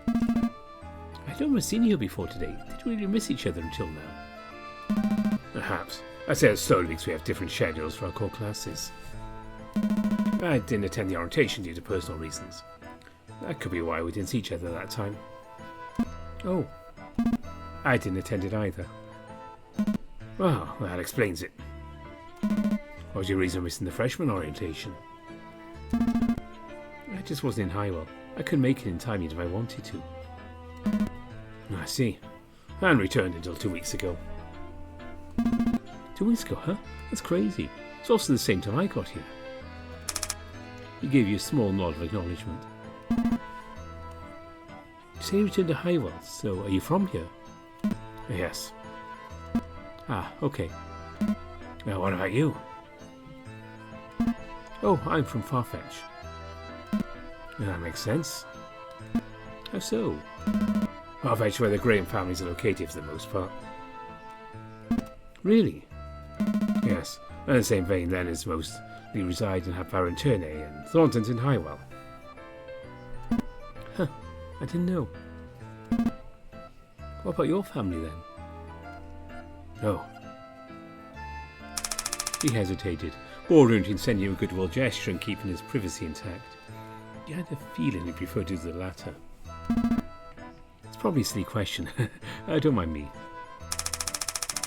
I don't remember seeing you before today. Did we really miss each other until now? Perhaps. I say it slowly because we have different schedules for our core classes. I didn't attend the orientation due to personal reasons. That could be why we didn't see each other that time. Oh. I didn't attend it either. Well, that explains it. What was your reason for missing the freshman orientation? I just wasn't in Highwell. I couldn't make it in time even if I wanted to. I see. And returned until 2 weeks ago. 2 weeks ago, huh? That's crazy. It's also the same time I got here. He gave you a small nod of acknowledgement. You say you returned to Highwell, so are you from here? Yes. Ah, okay. Now, what about you? Oh, I'm from Farfetch. That makes sense. How so? Farfetch, where the Graham families are located for the most part. Really? Yes, and in the same vein then as mostly reside in Parenterne and Thornton's in Highwell. Huh, I didn't know. What about your family then? Oh. He hesitated, bordering to sending you a goodwill gesture and keeping his privacy intact. You had a feeling he preferred to do the latter. It's probably a silly question. Don't mind me.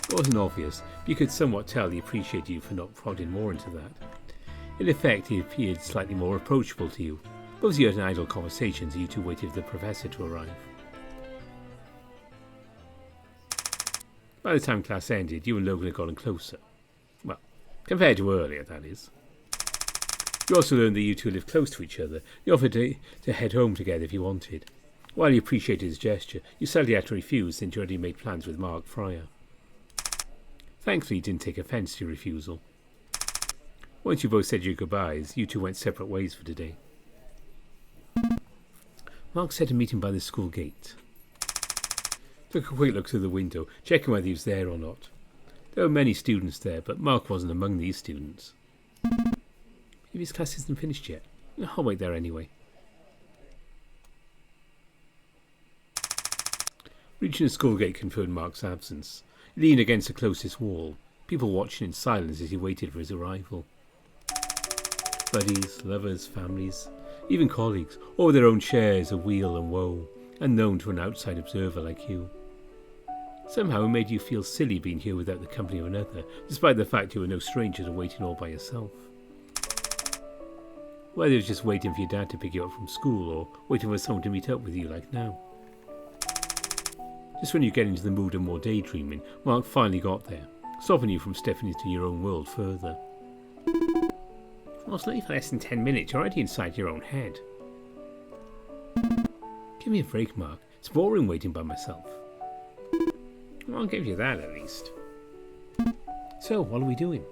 It wasn't obvious, but you could somewhat tell he appreciated you for not prodding more into that. In effect, he appeared slightly more approachable to you, both as you had an idle conversation as you two waited for the professor to arrive. By the time class ended, you and Logan had gotten closer. Well, compared to earlier, that is. You also learned that you two lived close to each other. You offered to head home together if you wanted. While you appreciated his gesture, you sadly had to refuse since you already made plans with Mark Fryer. Thankfully, he didn't take offence to your refusal. Once you both said your goodbyes, you two went separate ways for today. Mark said to meet him by the school gate. Took a quick look through the window, checking whether he was there or not. There were many students there, but Mark wasn't among these students. Maybe his class isn't finished yet. I'll wait there anyway. Reaching the school gate confirmed Mark's absence. He leaned against the closest wall, people watching in silence as he waited for his arrival. Buddies, lovers, families, even colleagues, all with their own shares of weal and woe, unknown to an outside observer like you. Somehow it made you feel silly being here without the company of another, despite the fact you were no stranger to waiting all by yourself. Whether it was just waiting for your dad to pick you up from school, or waiting for someone to meet up with you like now. Just when you get into the mood of more daydreaming, Mark finally got there, stopping you from stepping into your own world further. Well, it's not even less than 10 minutes, you're already inside your own head. Give me a break, Mark. It's boring waiting by myself. I'll give you that at least. So, what are we doing?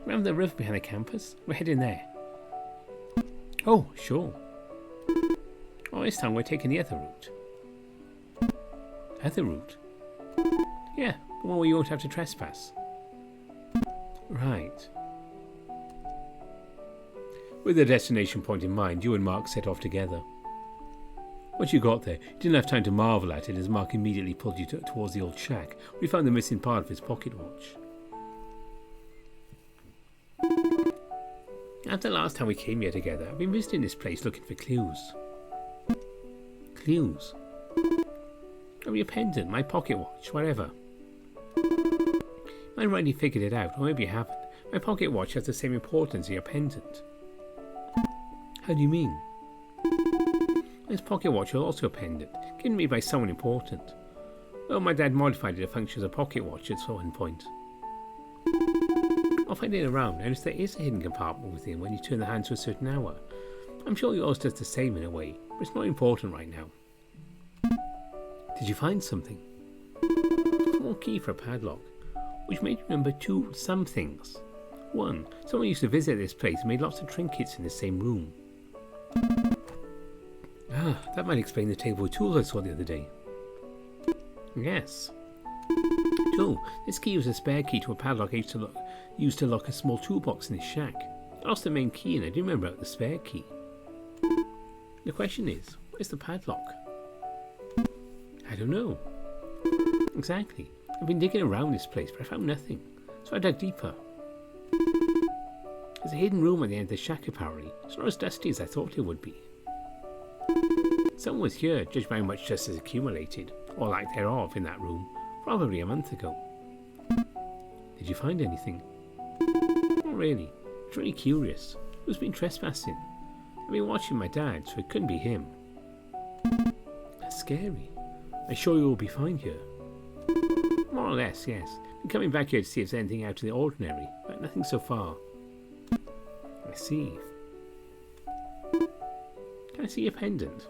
Round the river behind the campus. We're heading there. Oh, sure. Oh, this time we're taking the other route. Other route? Yeah, the one where you won't have to trespass. Right. With the destination point in mind, you and Mark set off together. Once you got there, you didn't have time to marvel at it as Mark immediately pulled you towards the old shack, where he found the missing part of his pocket watch. After the last time we came here together, I've been visiting this place looking for clues. Clues? Oh, your pendant, my pocket watch, whatever. I already figured it out, or maybe you haven't. My pocket watch has the same importance as your pendant. How do you mean? This pocket watch was also a pendant, given me by someone important. Well, my dad modified it to function as a pocket watch at one point. I'll find it around, notice there is a hidden compartment within when you turn the hand to a certain hour. I'm sure yours does the same in a way, but it's not important right now. Did you find something? A small key for a padlock, which made me remember some things. One, someone used to visit this place and made lots of trinkets in the same room. Ah, that might explain the table of tools I saw the other day. Yes. 2, this key was a spare key to a padlock I used to lock a small toolbox in his shack. I lost the main key and I didn't remember about the spare key. The question is, where's the padlock? I don't know. Exactly. I've been digging around this place, but I found nothing. So I dug deeper. There's a hidden room at the end of the shack apparently. It's not as dusty as I thought it would be. Someone was here, judged by how much dust has accumulated, or lack thereof, in that room, probably a month ago. Did you find anything? Not really. It's really curious. Who's been trespassing? I've been watching my dad, so it couldn't be him. That's scary. I'm sure you'll be fine here. More or less, yes. I'm coming back here to see if there's anything out of the ordinary, but nothing so far. I see. Can I see your pendant?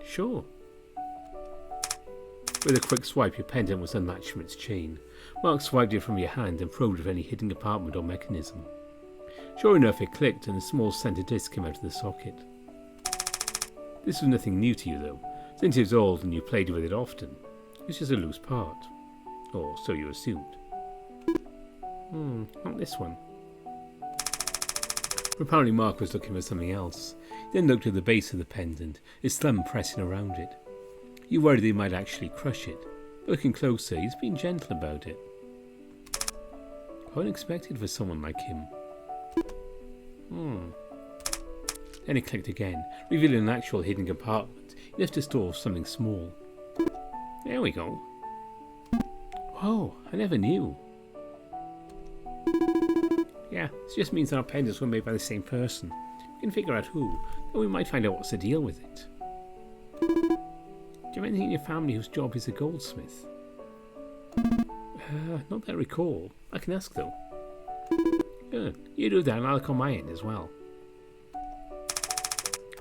Sure. With a quick swipe, your pendant was unlatched from its chain. Mark swiped it from your hand and probed for any hidden compartment or mechanism. Sure enough, it clicked and a small centre disc came out of the socket. This was nothing new to you, though. Since it was old and you played with it often, it's just a loose part. Or so you assumed. Not this one. Apparently Mark was looking for something else. He then looked at the base of the pendant, his thumb pressing around it. You worried that he might actually crush it. But looking closer, he's been gentle about it. Quite unexpected for someone like him. Then it clicked again, revealing an actual hidden compartment, enough to store something small. There we go. Whoa, I never knew. Yeah, this just means that our pendants were made by the same person. We can figure out who, then we might find out what's the deal with it. Do you have anything in your family whose job is a goldsmith? Not that I recall. I can ask though. Good. You do that and I'll look on my end as well.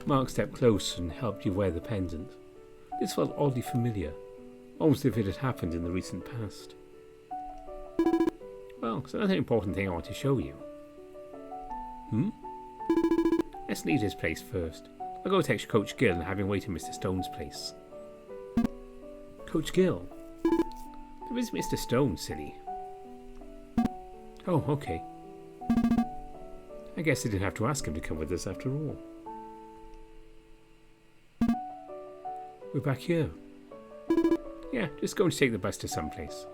Mark stepped closer and helped you wear the pendant. This felt oddly familiar, almost as if it had happened in the recent past. Well, it's another important thing I want to show you. Let's leave this place first. I'll go text Coach Gill and have him wait at Mr. Stone's place. Coach Gill? There is Mr. Stone, silly. Oh, okay. I guess I didn't have to ask him to come with us after all. We're back here. Yeah, just going to take the bus to someplace.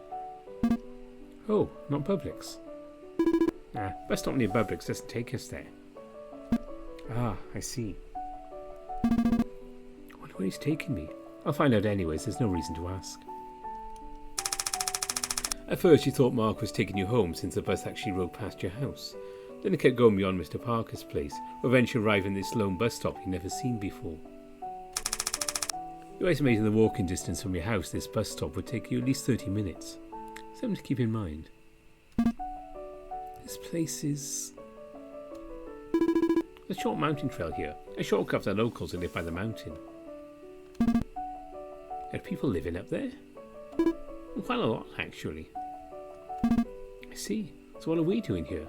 Oh, not Publix? Nah, bus stop near Publix doesn't take us there. Ah, I see. I wonder where he's taking me. I'll find out anyways, there's no reason to ask. At first you thought Mark was taking you home since the bus actually rode past your house. Then it kept going beyond Mr. Parker's place, eventually arriving at this lone bus stop you'd never seen before. You estimated the walking distance from your house this bus stop would take you at least 30 minutes. Something to keep in mind. This place is... There's a short mountain trail here, a shortcut for the locals who live by the mountain. Are people living up there? Quite a lot, actually. I see. So what are we doing here?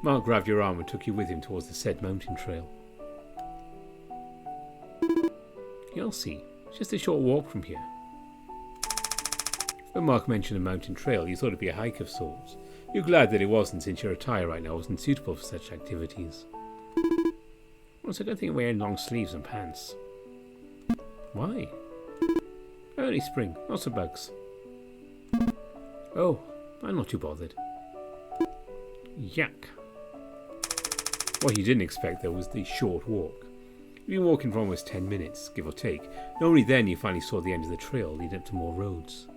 Mark grabbed your arm and took you with him towards the said mountain trail. You'll see. It's just a short walk from here. When Mark mentioned a mountain trail, you thought it'd be a hike of sorts. You're glad that it wasn't, since your attire right now wasn't suitable for such activities. Also, I don't think I'm wearing long sleeves and pants. Why? Early spring, lots of bugs. Oh, I'm not too bothered. Yuck. What you didn't expect, though, was the short walk. You've been walking for almost 10 minutes, give or take, and only then you finally saw the end of the trail leading up to more roads.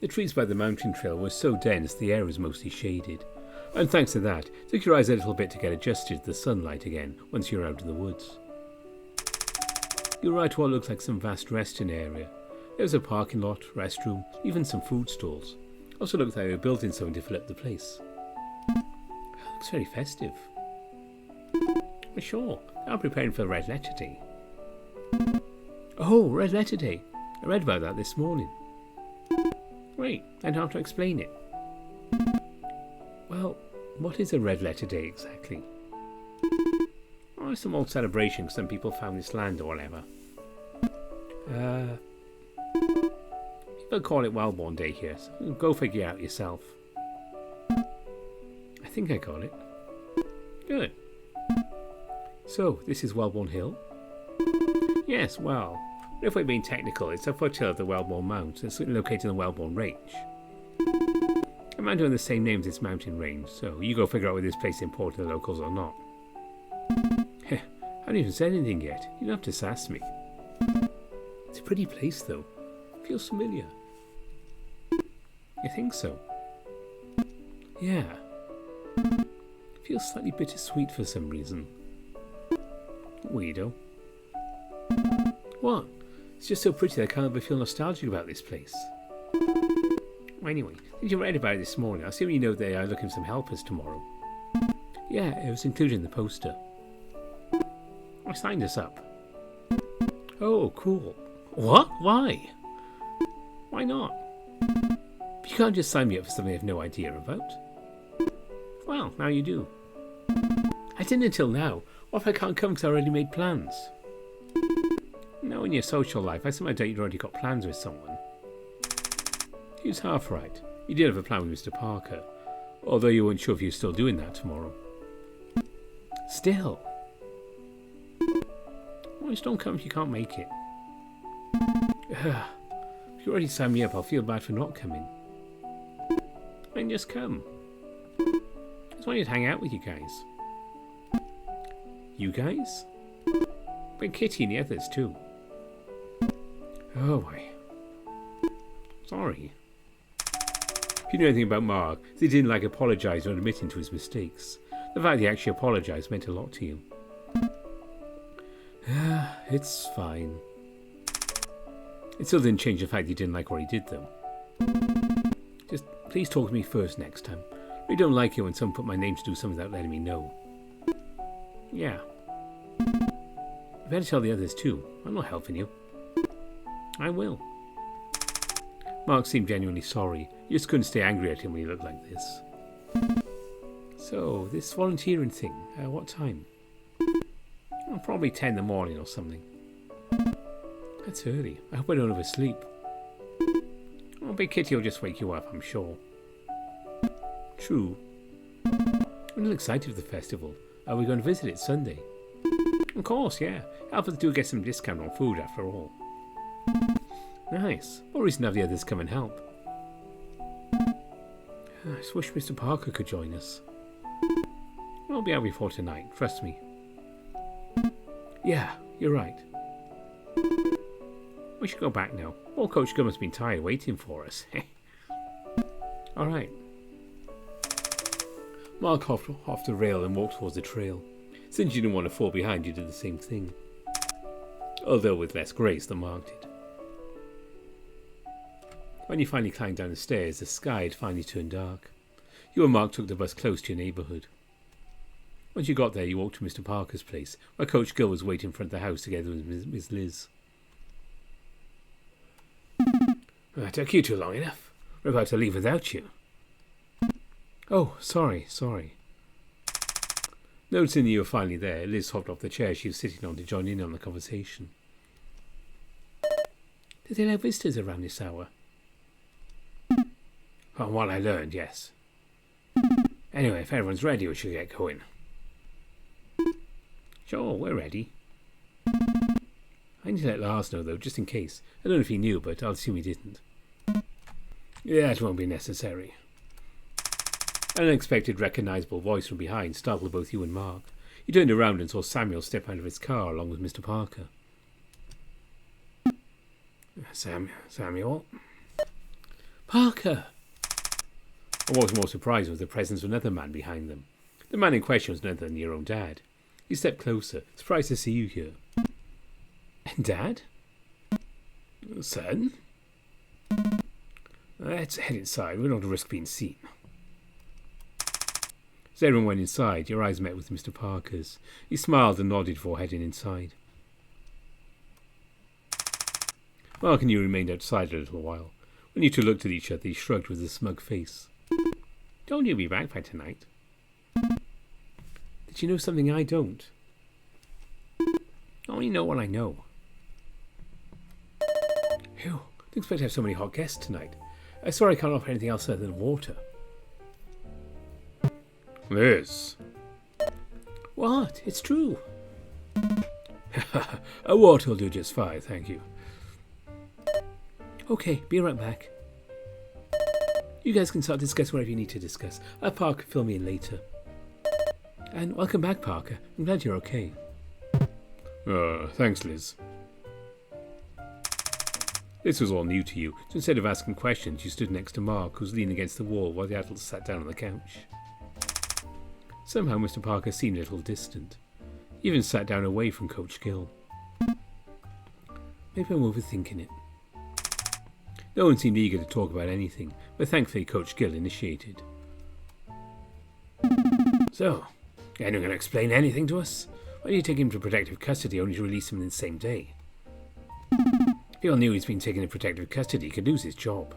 The trees by the mountain trail were so dense the air was mostly shaded, and thanks to that, it took your eyes a little bit to get adjusted to the sunlight again once you're out of the woods. You arrived to what looked like some vast resting area. There was a parking lot, restroom, even some food stalls. Also looked like they were building something to fill up the place. Looks very festive. Well, sure, I'm preparing for Red Letter Day. Oh, Red Letter Day. I read about that this morning. Great, and how to explain it? Well, what is a Red Letter Day exactly? Oh, it's some old celebration because some people found this land or whatever. People call it Wellborn Day here, so go figure it out yourself. I think I got it. Good. So, this is Wellborn Hill? Yes, well, if we're being technical, it's a foothill of the Wellborn Mount. It's located in the Wellborn Range. A mountain with the same name as its mountain range, so you go figure out whether this place is important to the locals or not. Heh, I haven't even said anything yet. You don't have to sass me. It's a pretty place, though. Feels familiar. You think so? Yeah. Feels slightly bittersweet for some reason. Weirdo. What? It's just so pretty that I can't help but feel nostalgic about this place. Anyway, since you read about it this morning, I assume you know they are looking for some helpers tomorrow. Yeah, it was included in the poster. I signed us up. Oh, cool. What? Why? Why not? You can't just sign me up for something I have no idea about. Well, now you do. I didn't until now. What if I can't come because I already made plans? No, in your social life, I somehow doubt you'd already got plans with someone. He was half right. You did have a plan with Mr. Parker, although you weren't sure if you were still doing that tomorrow. Still. Well, just don't come if you can't make it. If you already signed me up, I'll feel bad for not coming. Then just come. I just wanted to hang out with you guys. You guys? But Kitty and the others too. Oh boy. Sorry. If you know anything about Mark, he didn't like apologising or admitting to his mistakes. The fact he actually apologised meant a lot to you. It's fine. It still didn't change the fact he didn't like what he did, though. Just please talk to me first next time. I really don't like it when someone put my name to do something without letting me know. Yeah. You better tell the others too. I'm not helping you. I will. Mark seemed genuinely sorry. You just couldn't stay angry at him when he looked like this. So, this volunteering thing, what time? Oh, probably 10 in the morning or something. That's early. I hope I don't oversleep. Oh, Big Kitty will just wake you up, I'm sure. True. I'm a little excited for the festival. Are we going to visit it Sunday? Of course, yeah. Help us do get some discount on food after all. Nice. What reason to have the others come and help? I just wish Mr. Parker could join us. I'll be out before tonight, trust me. Yeah, you're right. We should go back now. Old Coach Gummer's been tired waiting for us. Alright. Mark hopped off the rail and walked towards the trail. Since you didn't want to fall behind, you did the same thing. Although with less grace than Mark did. When you finally climbed down the stairs, the sky had finally turned dark. You and Mark took the bus close to your neighbourhood. Once you got there, you walked to Mr. Parker's place, where Coach Gill was waiting in front of the house together with Miss Liz. I took you too long enough. We're about to leave without you. Oh, sorry. Noticing you were finally there, Liz hopped off the chair she was sitting on to join in on the conversation. Do they allow visitors around this hour? From what I learned, yes. Anyway, if everyone's ready, we should get going. Sure, we're ready. I need to let Lars know, though, just in case. I don't know if he knew, but I'll assume he didn't. Yeah, it won't be necessary. An unexpected, recognisable voice from behind startled both you and Mark. You turned around and saw Samuel step out of his car along with Mr. Parker. Samuel? Parker! And what was more surprising was the presence of another man behind them. The man in question was none other than your own dad. He stepped closer, surprised to see you here. And Dad? Son? Let's head inside. We don't want to risk being seen. As everyone went inside, your eyes met with Mr. Parker's. He smiled and nodded before heading inside. Mark and you remained outside a little while. When you two looked at each other, he shrugged with a smug face. Don't you be back by tonight? Did you know something I don't? I only know what I know. Phew, didn't expect to have so many hot guests tonight. I swear I can't offer anything else other than water. Liz. What? It's true. A water will do just fine, thank you. Okay, be right back. You guys can start discussing whatever you need to discuss. I'll Parker fill me in later. And welcome back, Parker. I'm glad you're okay. Thanks, Liz. This was all new to you, so instead of asking questions, you stood next to Mark, who was leaning against the wall while the adults sat down on the couch. Somehow Mr. Parker seemed a little distant. He even sat down away from Coach Gill. Maybe I'm overthinking it. No one seemed eager to talk about anything, but thankfully Coach Gill initiated. So, anyone going to explain anything to us? Why do you take him to protective custody only to release him in the same day? If he all knew he's been taken into protective custody, he could lose his job.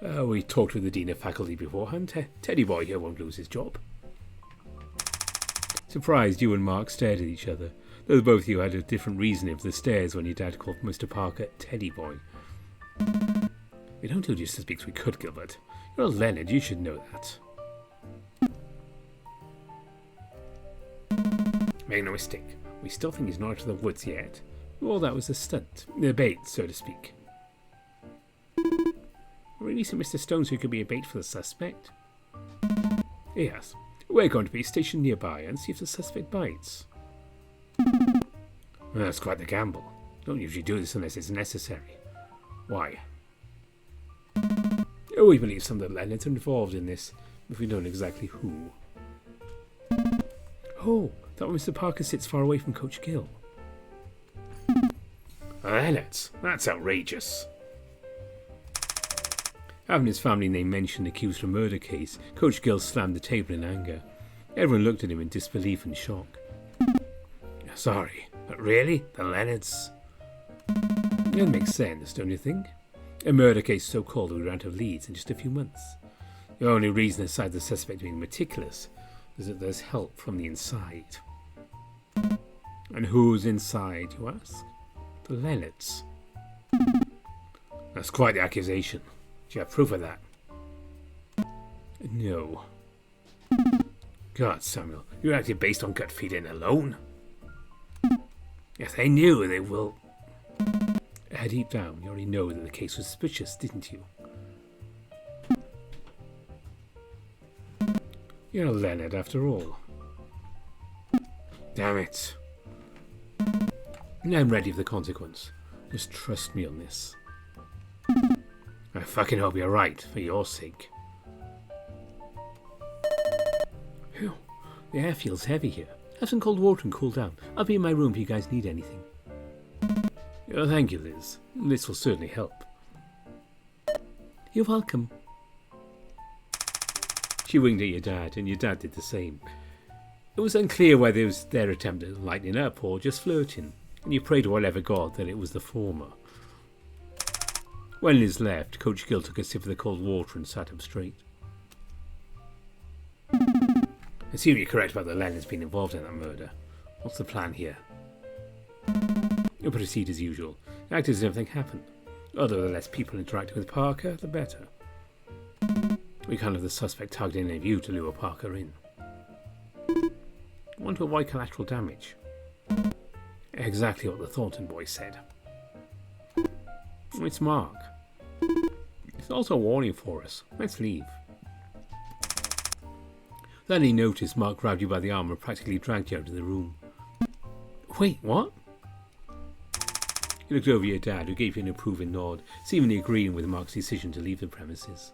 We talked with the Dean of Faculty beforehand. Teddy Boy here won't lose his job. Surprised, you and Mark stared at each other, though both of you had a different reasoning for the stares when your dad called Mr. Parker Teddy Boy. We don't do just as big as we could, Gilbert. You're old Leonard, you should know that. Make no mistake, we still think he's not out of the woods yet. Well, that was a stunt. A bait, so to speak. Releasing Mr. Stone so he could be a bait for the suspect? Yes. We're going to be stationed nearby and see if the suspect bites. That's quite the gamble. Don't usually do this unless it's necessary. Why? We believe some of the Leonards are involved in this, if we don't exactly who. Oh, that one Mr. Parker sits far away from Coach Gill. Leonards? That's outrageous. Having his family name mentioned accused of a murder case, Coach Gill slammed the table in anger. Everyone looked at him in disbelief and shock. Sorry, but really? The Leonards? It makes sense, don't you think? A murder case so called we ran out of leads in just a few months. The only reason aside the suspect being meticulous is that there's help from the inside. And who's inside, you ask? The Leonards. That's quite the accusation. Do you have proof of that? No. God, Samuel, you're acting based on gut feeling alone? If they knew, they will... Deep down, you already know that the case was suspicious, didn't you? You're a Leonard after all. Damn it. I'm ready for the consequence. Just trust me on this. I fucking hope you're right, for your sake. Phew, the air feels heavy here. Have some cold water and cool down. I'll be in my room if you guys need anything. Oh, thank you, Liz. This will certainly help. You're welcome. She winked at your dad, and your dad did the same. It was unclear whether it was their attempt at lightening up or just flirting, and you prayed to whatever god that it was the former. When Liz left, Coach Gill took a sip of the cold water and sat up straight. I assume you're correct about the Lennons being involved in that murder. What's the plan here? You'll proceed as usual. Act as if nothing happened. Although the less people interacting with Parker, the better. We can't have the suspect targeting any of you to lure Parker in. Want to avoid collateral damage. Exactly what the Thornton boy said. It's Mark. It's also a warning for us. Let's leave. Then he noticed Mark grabbed you by the arm and practically dragged you out of the room. Wait, what? He looked over at your dad, who gave you an approving nod, seemingly agreeing with Mark's decision to leave the premises.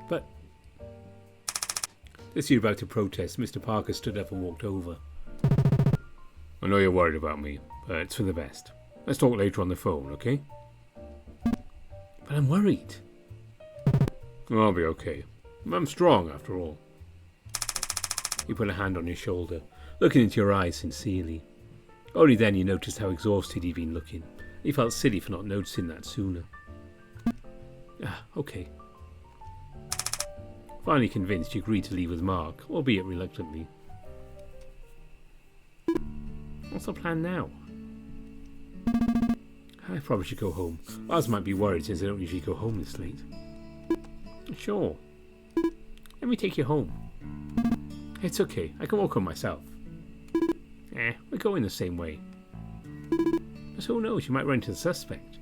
But as you were about to protest, Mr. Parker stood up and walked over. I know you're worried about me, but it's for the best. Let's talk later on the phone, okay? But I'm worried. I'll be okay. I'm strong, after all. He put a hand on your shoulder, looking into your eyes sincerely. Only then you noticed how exhausted he'd been looking. He felt silly for not noticing that sooner. Okay. Finally convinced, you agreed to leave with Mark, albeit reluctantly. What's the plan now? I probably should go home. Ours might be worried since they don't usually go home this late. Sure. Let me take you home. It's okay, I can walk home myself. We're going the same way. But who knows, you might run into the suspect.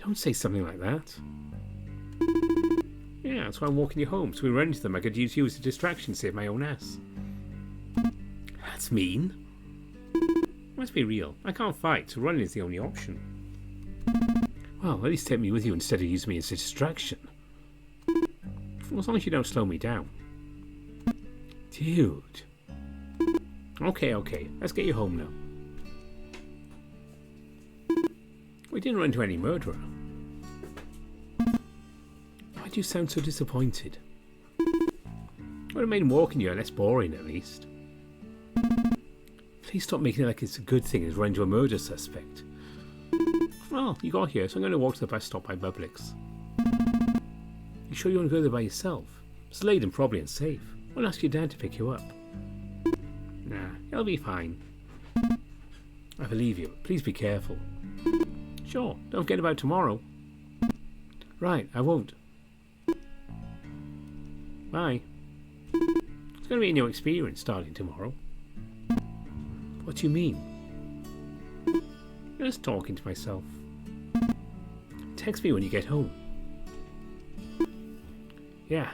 Don't say something like that. Yeah, that's why I'm walking you home, so we run into them. I could use you as a distraction to save my own ass. That's mean. Let's be real, I can't fight, so running is the only option. Well, at least take me with you instead of using me as a distraction. As long as you don't slow me down. Dude. Okay, let's get you home now. We didn't run into any murderer. Why do you sound so disappointed? Would have made walking you less boring, at least. Please stop making it like it's a good thing to run into a murder suspect. Well, you got here, so I'm going to walk to the bus stop by Publix. You sure you want to go there by yourself? It's late and probably unsafe. I'll ask your dad to pick you up. Nah, he'll be fine. I believe you. Please be careful. Sure, don't forget about tomorrow. Right, I won't. Bye. It's going to be a new experience starting tomorrow. What do you mean? Just talking to myself. Text me when you get home. Yeah.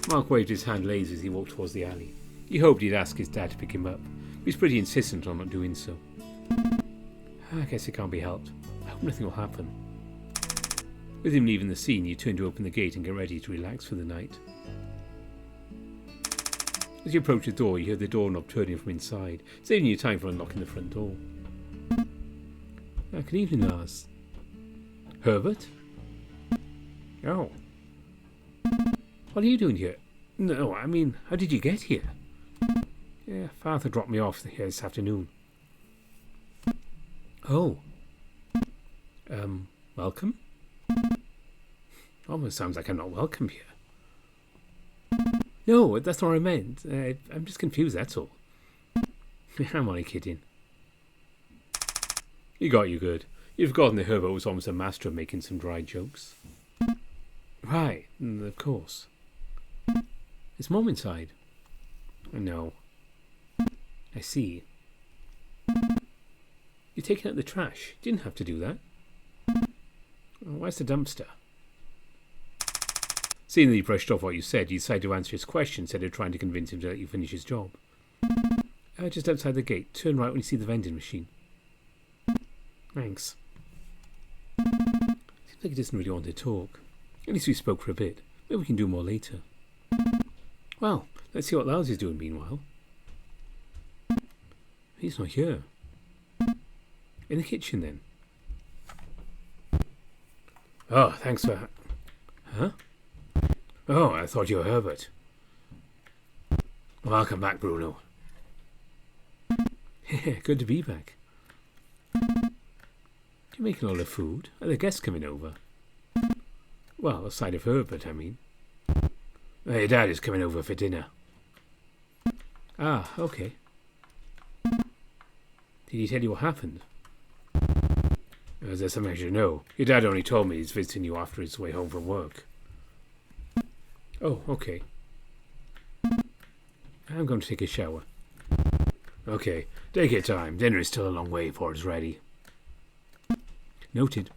Mark waved his hand lazily as he walked towards the alley. He hoped he'd ask his dad to pick him up. He was pretty insistent on not doing so. I guess it can't be helped. I hope nothing will happen. With him leaving the scene, you turned to open the gate and get ready to relax for the night. As you approached the door, you heard the doorknob turning from inside, saving you time for unlocking the front door. Good evening, Lars. Herbert? Oh. What are you doing here? No, I mean, how did you get here? Yeah, Father dropped me off here this afternoon. Oh. Welcome? Almost sounds like I'm not welcome here. No, that's not what I meant. I'm just confused, that's all. I'm only kidding. He got you good. You've forgotten that Herbert was almost a master of making some dry jokes. Right, of course. Is Mom inside? No. I see. You're taking out the trash. You didn't have to do that. Where's the dumpster? Seeing that he brushed off what you said, you decided to answer his question instead of trying to convince him to let you finish his job. Just outside the gate. Turn right when you see the vending machine. Thanks. Seems like he doesn't really want to talk. At least we spoke for a bit. Maybe we can do more later. Well, let's see what Lars is doing meanwhile. He's not here. In the kitchen then. Oh, thanks for... Huh? Oh, I thought you were Herbert. Welcome back, Bruno. Good to be back. You're making a lot of food. Are there guests coming over? Well, aside of Herbert, I mean. Your dad is coming over for dinner. Ah, okay. Did he tell you what happened? Is there something I should know? Your dad only told me he's visiting you after his way home from work. Oh, okay. I'm going to take a shower. Okay, take your time. Dinner is still a long way before it's ready. Noted.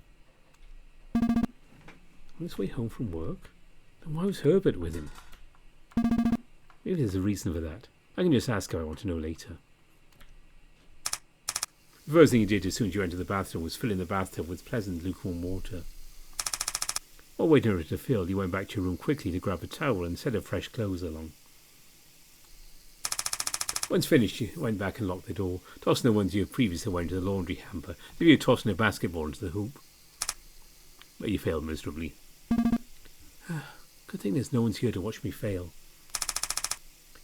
On his way home from work? Then why was Herbert with him? Maybe there's a reason for that. I can just ask him. I want to know later. The first thing you did as soon as you entered the bathroom was fill in the bathtub with pleasant lukewarm water. While waiting for it to fill, you went back to your room quickly to grab a towel and set of fresh clothes along. Once finished, you went back and locked the door, tossing the ones you had previously worn into the laundry hamper, as if you were tossing a basketball into the hoop. But you failed miserably. Good thing there's no one's here to watch me fail.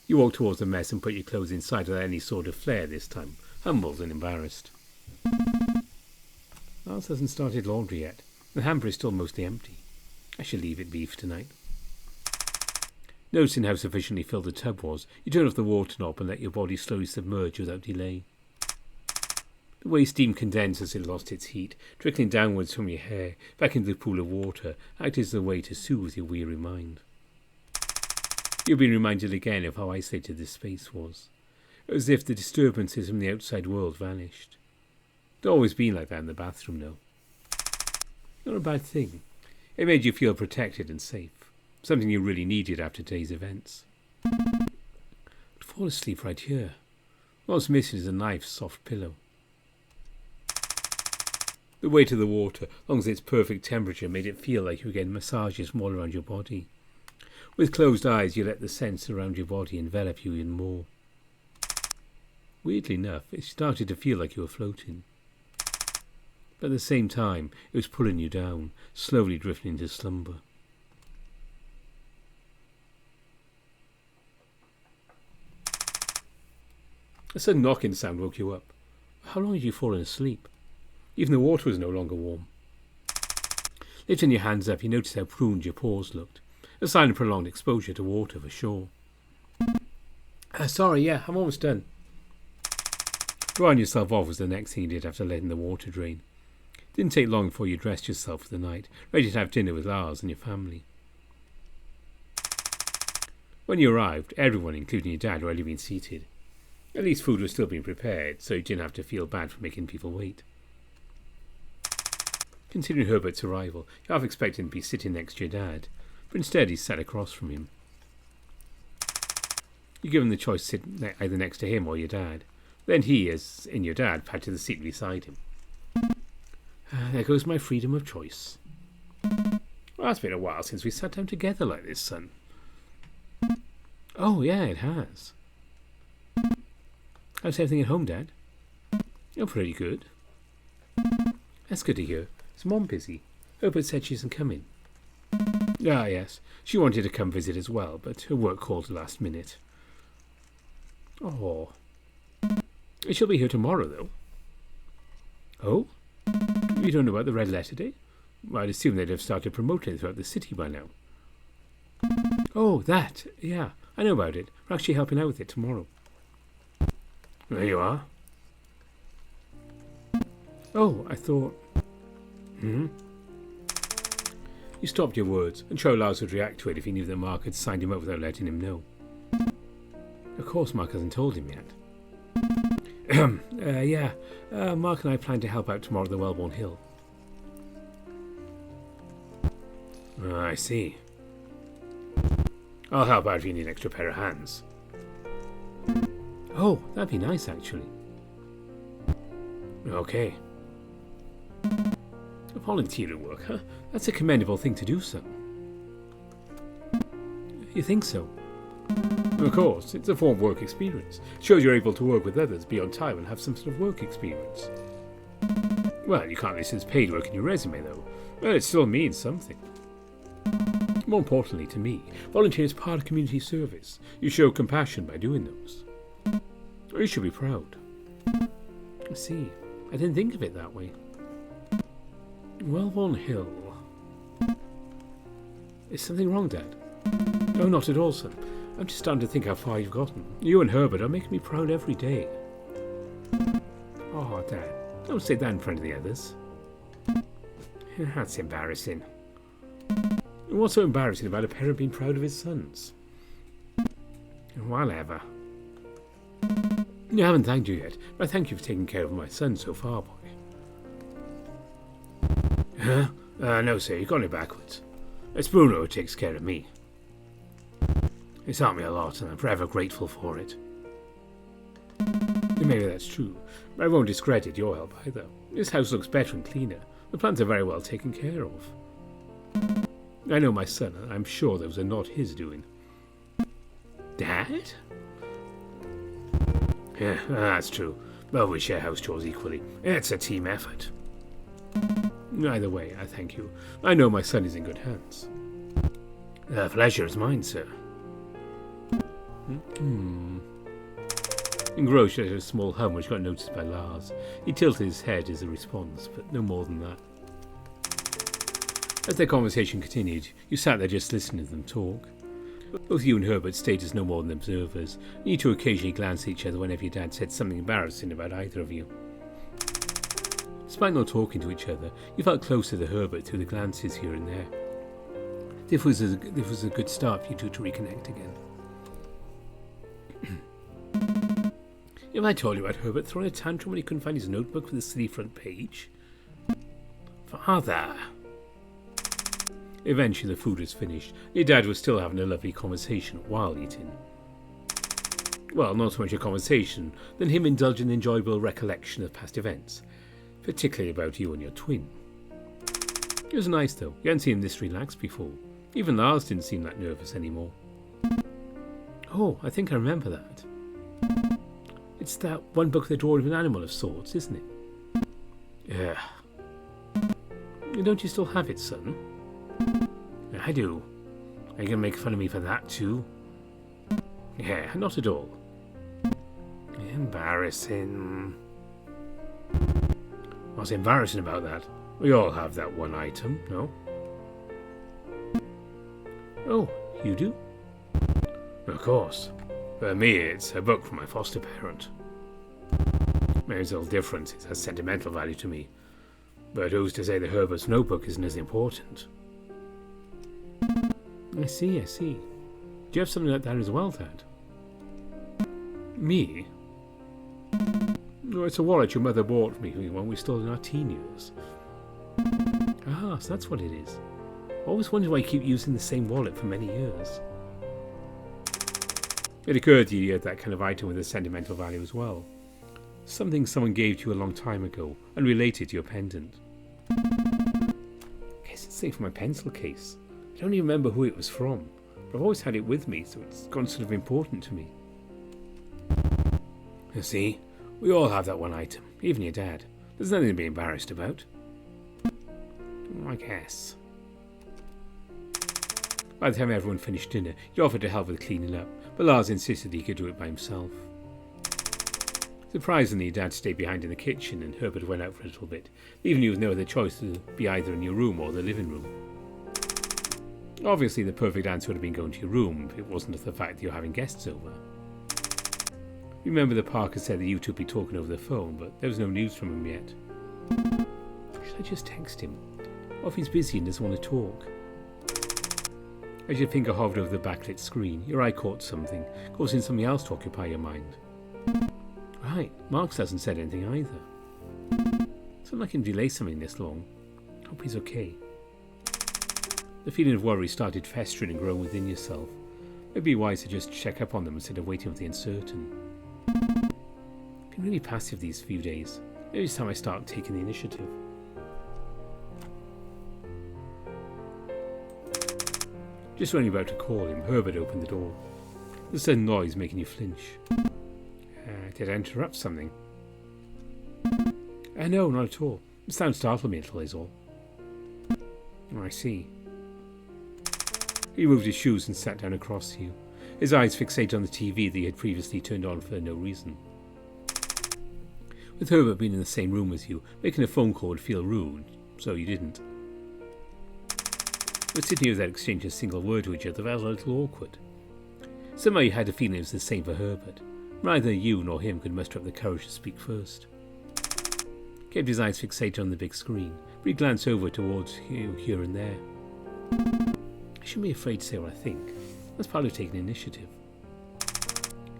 You walked towards the mess and put your clothes inside without any sort of flair this time, humbled and embarrassed. Lars hasn't started laundry yet. The hamper is still mostly empty. I shall leave it be for tonight. Noticing how sufficiently filled the tub was, you turned off the water knob and let your body slowly submerge without delay. The way steam condensed as it lost its heat, trickling downwards from your hair back into the pool of water, acted as a way to soothe your weary mind. You've been reminded again of how isolated this space was, as if the disturbances from the outside world vanished. It's always been like that in the bathroom, though. Not a bad thing. It made you feel protected and safe. Something you really needed after today's events. I'd fall asleep right here. What's missing is a nice, soft pillow. The weight of the water, as long as its perfect temperature, made it feel like you were getting massages from all around your body. With closed eyes, you let the scents around your body envelop you even more. Weirdly enough, it started to feel like you were floating. But at the same time, it was pulling you down, slowly drifting into slumber. A sudden knocking sound woke you up. How long had you fallen asleep? Even the water was no longer warm. Lifting your hands up, you noticed how pruned your paws looked. A sign of prolonged exposure to water, for sure. Sorry, yeah, I'm almost done. Drying yourself off was the next thing you did after letting the water drain. It didn't take long before you dressed yourself for the night, ready to have dinner with Lars and your family. When you arrived, everyone, including your dad, had already been seated. At least food was still being prepared, so you didn't have to feel bad for making people wait. Considering Herbert's arrival, you half expected him to be sitting next to your dad, but instead he sat across from him. You give him the choice to sit either next to him or your dad. Then he, as in your dad, patted the seat beside him. There goes my freedom of choice. Well, it's been a while since we sat down together like this, son. Oh, yeah, it has. How's everything at home, Dad? Oh, pretty good. That's good to hear. Is Mom busy? Herbert said she isn't coming. Ah, yes. She wanted to come visit as well, but her work called last minute. Oh. She'll be here tomorrow, though. Oh? You don't know about the Red Letter Day? I'd assume they'd have started promoting it throughout the city by now. Oh, that. Yeah, I know about it. We're actually helping out with it tomorrow. There you are. Oh, I thought... You stopped your words, and sure Lars would react to it if he knew that Mark had signed him up without letting him know. Of course Mark hasn't told him yet. Mark and I plan to help out tomorrow at the Wellborn Hill. I see. I'll help out if you need an extra pair of hands. Oh, that'd be nice, actually. Okay. Volunteer work, huh? That's a commendable thing to do, son. You think so? Of course, it's a form of work experience. It shows you're able to work with others, be on time, and have some sort of work experience. Well, you can't list as paid work in your resume, though. Well, it still means something. More importantly to me, volunteer is part of community service. You show compassion by doing those. You should be proud. I see. I didn't think of it that way. Wellbourne Hill. Is something wrong, Dad? No, not at all, son. I'm just starting to think how far you've gotten. You and Herbert are making me proud every day. Oh, Dad, don't say that in front of the others. That's embarrassing. What's so embarrassing about a parent being proud of his sons? Whatever. You haven't thanked you yet, but I thank you for taking care of my son so far, boy. Huh? No, sir, you got it backwards. It's Bruno who takes care of me. He's helped me a lot, and I'm forever grateful for it. Maybe that's true, but I won't discredit your help either. This house looks better and cleaner. The plants are very well taken care of. I know my son, and I'm sure those are not his doing. Dad? Yeah, that's true. Well, we share house chores equally. It's a team effort. Either way, I thank you. I know my son is in good hands. The pleasure is mine, sir. Engrossed at a small hum which got noticed by Lars, he tilted his head as a response, but no more than that. As their conversation continued, you sat there just listening to them talk. Both you and Herbert stayed as no more than observers, and you two occasionally glanced at each other whenever your dad said something embarrassing about either of you. Despite not talking to each other, you felt closer to Herbert through the glances here and there. This was a good start for you two to reconnect again. Have I told you about Herbert throwing a tantrum when he couldn't find his notebook for the silly front page? Father! Eventually the food was finished. Your dad was still having a lovely conversation while eating. Well, not so much a conversation, than him indulging in enjoyable recollection of past events, particularly about you and your twin. It was nice though, you hadn't seen him this relaxed before. Even Lars didn't seem that nervous anymore. Oh, I think I remember that. It's that one book with a drawing of an animal of sorts, isn't it? Yeah. Don't you still have it, son? I do. Are you going to make fun of me for that too? Yeah, not at all. Embarrassing. What's embarrassing about that? We all have that one item, no? Oh, you do? Of course. For me, it's a book from my foster parent. Maybe it's a little different. It has sentimental value to me. But who's to say that Herbert's notebook isn't as important? I see. Do you have something like that as well, Dad? Me? No, it's a wallet your mother bought me when we were still in our teen years. Ah, so that's what it is. I always wondered why you keep using the same wallet for many years. It occurred to you you had that kind of item with a sentimental value as well. Something someone gave to you a long time ago, unrelated to your pendant. I guess it's safe from my pencil case. I don't even remember who it was from, but I've always had it with me, so it's gone sort of important to me. You see, we all have that one item, even your dad. There's nothing to be embarrassed about. I guess. By the time everyone finished dinner, he offered to help with cleaning up, but Lars insisted he could do it by himself. Surprisingly, Dad stayed behind in the kitchen and Herbert went out for a little bit, leaving you with no other choice to be either in your room or the living room. Obviously, the perfect answer would have been going to your room if it wasn't for the fact that you're having guests over. Remember that Parker said that you two would be talking over the phone, but there was no news from him yet. Should I just text him? Or if he's busy and doesn't want to talk? As your finger hovered over the backlit screen, your eye caught something, causing something else to occupy your mind. Right, Marks hasn't said anything either. It's not like he can delay something this long. Hope he's okay. The feeling of worry started festering and growing within yourself. It'd be wise to just check up on them instead of waiting for the uncertain. I've been really passive these few days. Maybe it's time I start taking the initiative. Just when you were about to call him, Herbert opened the door. The sudden noise making you flinch. Did I interrupt something? No, not at all. The sound startled me a little is all. Oh, I see. He removed his shoes and sat down across to you, his eyes fixated on the TV that he had previously turned on for no reason. With Herbert being in the same room as you, making a phone call would feel rude, so you didn't. But sitting here without exchanging a single word to each other felt a little awkward. Somehow you had a feeling it was the same for Herbert. Neither you nor him could muster up the courage to speak first. He kept his eyes fixated on the big screen, but he glanced over towards you here and there. I shouldn't be afraid to say what I think. That's part of taking initiative.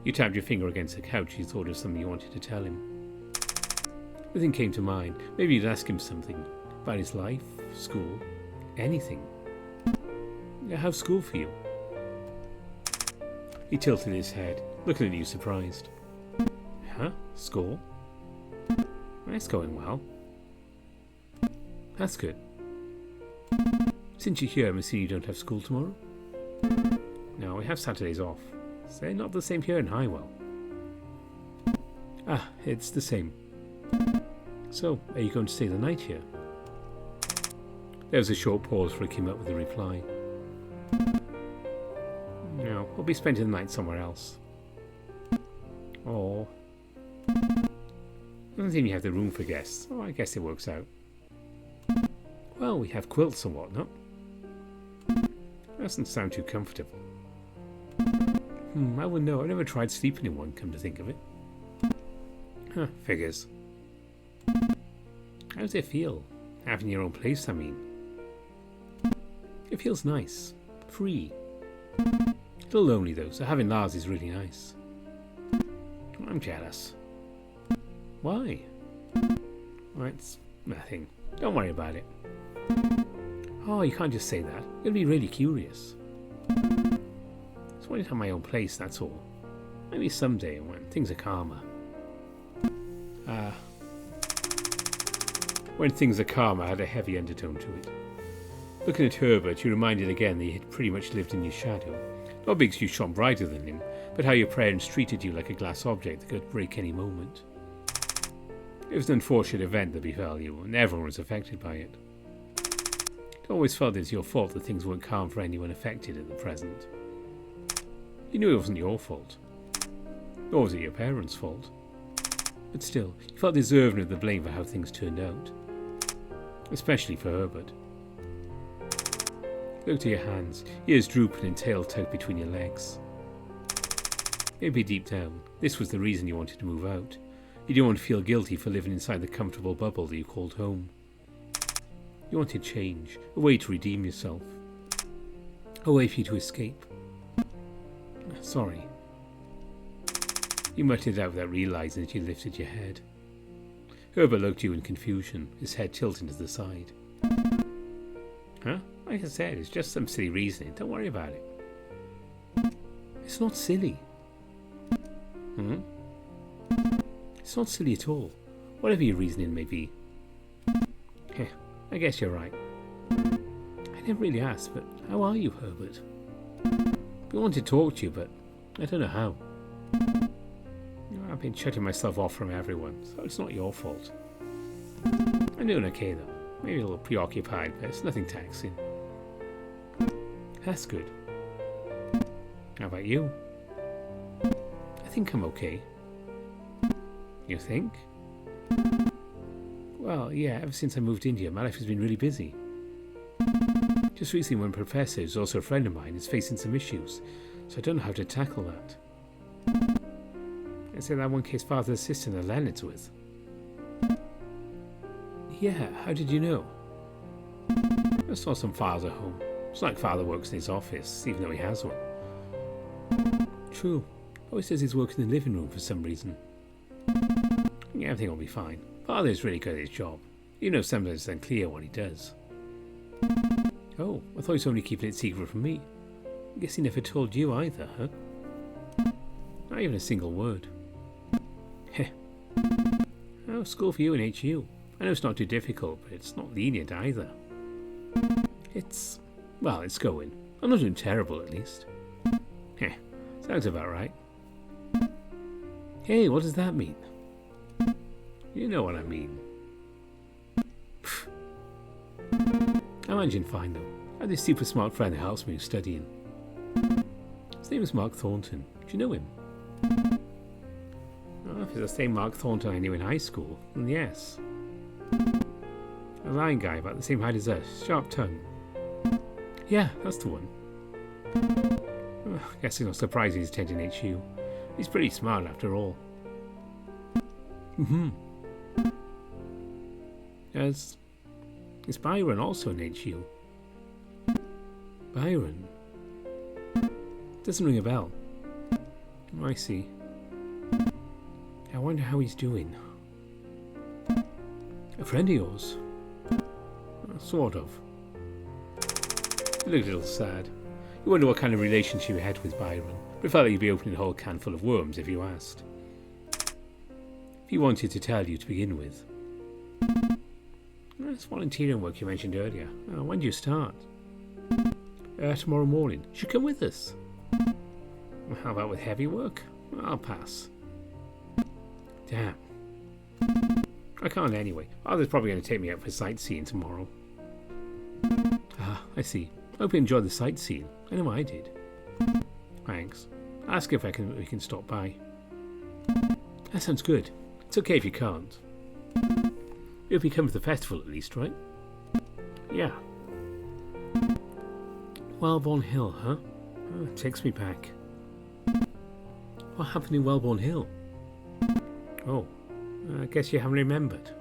You tapped your finger against the couch. You thought of something you wanted to tell him. Nothing came to mind. Maybe you'd ask him something about his life, school, anything. How's school for you? He tilted his head, looking at you surprised. Huh? School? It's going well. That's good. Since you're here, I'm assuming you don't have school tomorrow? No, we have Saturdays off. So they're not the same here in Highwell. Ah, it's the same. So, are you going to stay the night here? There was a short pause before he came up with a reply. No, we'll be spending the night somewhere else. Oh. I don't think you have the room for guests. Oh, I guess it works out. Well, we have quilts and whatnot. Doesn't sound too comfortable. I wouldn't know. I've never tried sleeping in one, come to think of it. Huh, figures. How does it feel? Having your own place, I mean. It feels nice. Free. A little lonely though, so having Lars is really nice. I'm jealous. Why? Well, it's nothing. Don't worry about it. Oh, you can't just say that. You'll be really curious. Just wanted to have my own place, that's all. Maybe someday when things are calmer. When things are calmer had a heavy undertone to it. Looking at Herbert, you reminded again that he had pretty much lived in your shadow. Not because you shone brighter than him, but how your parents treated you like a glass object that could break any moment. It was an unfortunate event that befell you, and everyone was affected by it. It always felt it was your fault that things weren't calm for anyone affected at the present. You knew it wasn't your fault, nor was it your parents' fault. But still, you felt deserving of the blame for how things turned out. Especially for Herbert. Looked at your hands, ears drooping and tail tucked between your legs. Maybe deep down, this was the reason you wanted to move out. You didn't want to feel guilty for living inside the comfortable bubble that you called home. You wanted change, a way to redeem yourself. A way for you to escape. Sorry. You muttered it out without realising that you lifted your head. Herbert looked at you in confusion, his head tilting to the side. Huh? Like I said, it's just some silly reasoning. Don't worry about it. It's not silly. It's not silly at all. Whatever your reasoning may be. I guess you're right. I never really asked, but how are you, Herbert? I want to talk to you, but I don't know how. I've been shutting myself off from everyone, so it's not your fault. I'm doing okay though. Maybe a little preoccupied, but it's nothing taxing. That's good. How about you? I think I'm okay. You think? Well, yeah, ever since I moved in here, my life has been really busy. Just recently, one professor, who's also a friend of mine, is facing some issues, so I don't know how to tackle that. I say that one case father's assistant that Leonard's with. Yeah, how did you know? I saw some files at home. It's like father works in his office, even though he has one. True. Always says he's working in the living room for some reason. Yeah, everything will be fine. Father is really good at his job. You know, sometimes it's unclear what he does. Oh, I thought he was only keeping it secret from me. I guess he never told you either, huh? Not even a single word. Heh. Oh, school for you in HU. I know it's not too difficult, but it's not lenient either. Well, it's going. I'm not doing terrible, at least. Heh, sounds about right. Hey, what does that mean? You know what I mean. I imagine fine though. I have this super smart friend that helps me with studying. His name is Mark Thornton. Do you know him? Oh, if it's the same Mark Thornton I knew in high school, then yes. A lying guy about the same height as us, sharp tongue. Yeah, that's the one. Oh, I guess it's not surprising he's attending HU. He's pretty smart after all. Is Byron also in HU? Byron? Doesn't ring a bell. Oh, I see. I wonder how he's doing. A friend of yours? Sort of. You looked a little sad. You wonder what kind of relationship you had with Byron, but it felt like you'd be opening a whole can full of worms if you asked. If he wanted to tell you to begin with. That's volunteering work you mentioned earlier. Oh, when do you start? Tomorrow morning. You should come with us. How about with heavy work? I'll pass. Damn. I can't anyway. Father's probably going to take me out for sightseeing tomorrow. Ah, I see. Hope you enjoyed the sightseeing. I know I did. Thanks. Ask if we can stop by. That sounds good. It's okay if you can't. You'll be coming to the festival at least, right? Yeah. Wellborn Hill, huh? Oh, it takes me back. What happened in Wellborn Hill? Oh, I guess you haven't remembered.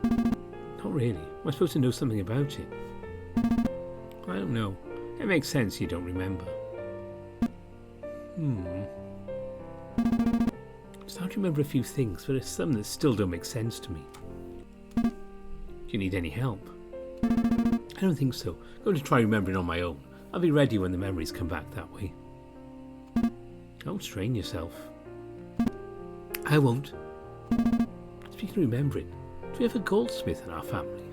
Not really. Am I supposed to know something about it? I don't know. It makes sense you don't remember. I'm starting to remember a few things, but there's some that still don't make sense to me. Do you need any help? I don't think so. I'm going to try remembering on my own. I'll be ready when the memories come back that way. Don't strain yourself. I won't. Speaking of remembering, do we have a goldsmith in our family?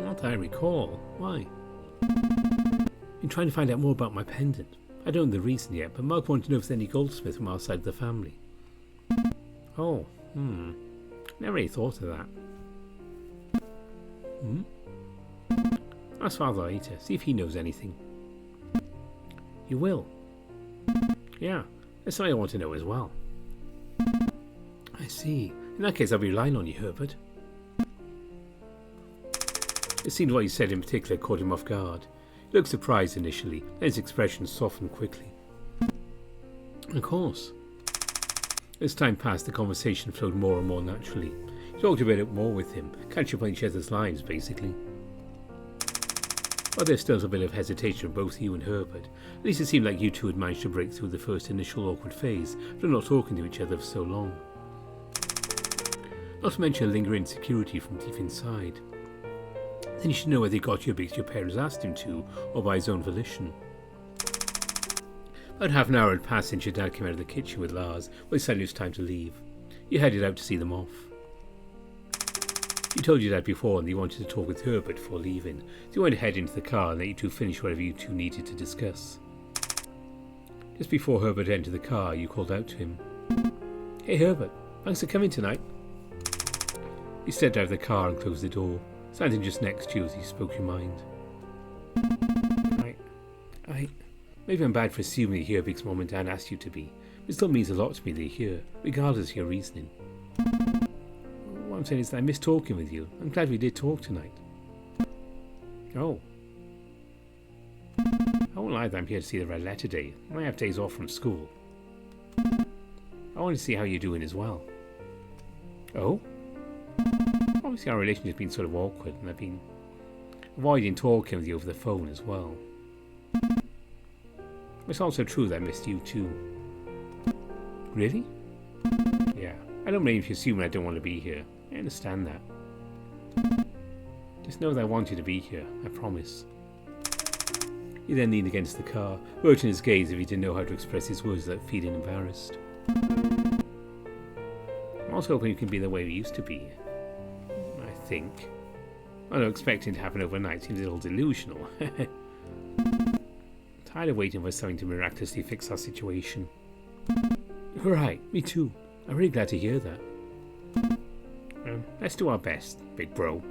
Not that I recall. Why? Been trying to find out more about my pendant. I don't know the reason yet, but Mark wanted to know if there's any goldsmith from our side of the family. Oh, never really thought of that. Ask Father later, see if he knows anything. You will? Yeah, that's something I want to know as well. I see. In that case, I'll be relying on you, Herbert. It seemed what he said in particular caught him off guard. He looked surprised initially, then his expression softened quickly. Of course. As time passed, the conversation flowed more and more naturally. He talked about it more with him, catching up on each other's lives, basically. But there's still a bit of hesitation from both you and Herbert. At least it seemed like you two had managed to break through the first initial awkward phase from not talking to each other for so long. Not to mention a lingering insecurity from deep inside. Then you should know whether he got you because your parents asked him to, or by his own volition. About half an hour had passed since your dad came out of the kitchen with Lars, when he decided it was time to leave. You headed out to see them off. You told your dad before and you wanted to talk with Herbert before leaving, so you went ahead into the car and let you two finish whatever you two needed to discuss. Just before Herbert entered the car, you called out to him. Hey Herbert, thanks for coming tonight. He stepped out of the car and closed the door, standing just next to you as you spoke your mind. Maybe I'm bad for assuming you're here because Mom and Dad asked you to be, but it still means a lot to me that you're here, regardless of your reasoning. What I'm saying is that I miss talking with you. I'm glad we did talk tonight. Oh. I won't lie that I'm here to see the Red Letter Day. I have days off from school. I want to see how you're doing as well. Oh? Obviously our relationship's been sort of awkward and I've been avoiding talking with you over the phone as well. It's also true that I missed you too. Really? Yeah. I don't blame you for assuming I don't want to be here. I understand that. Just know that I want you to be here, I promise. He then leaned against the car, averting his gaze if he didn't know how to express his words without feeling embarrassed. I'm also hoping you can be the way we used to be. I think. Although expecting to happen overnight seems a little delusional. Tired of waiting for something to miraculously fix our situation. Right, me too. I'm really glad to hear that. Let's do our best, big bro.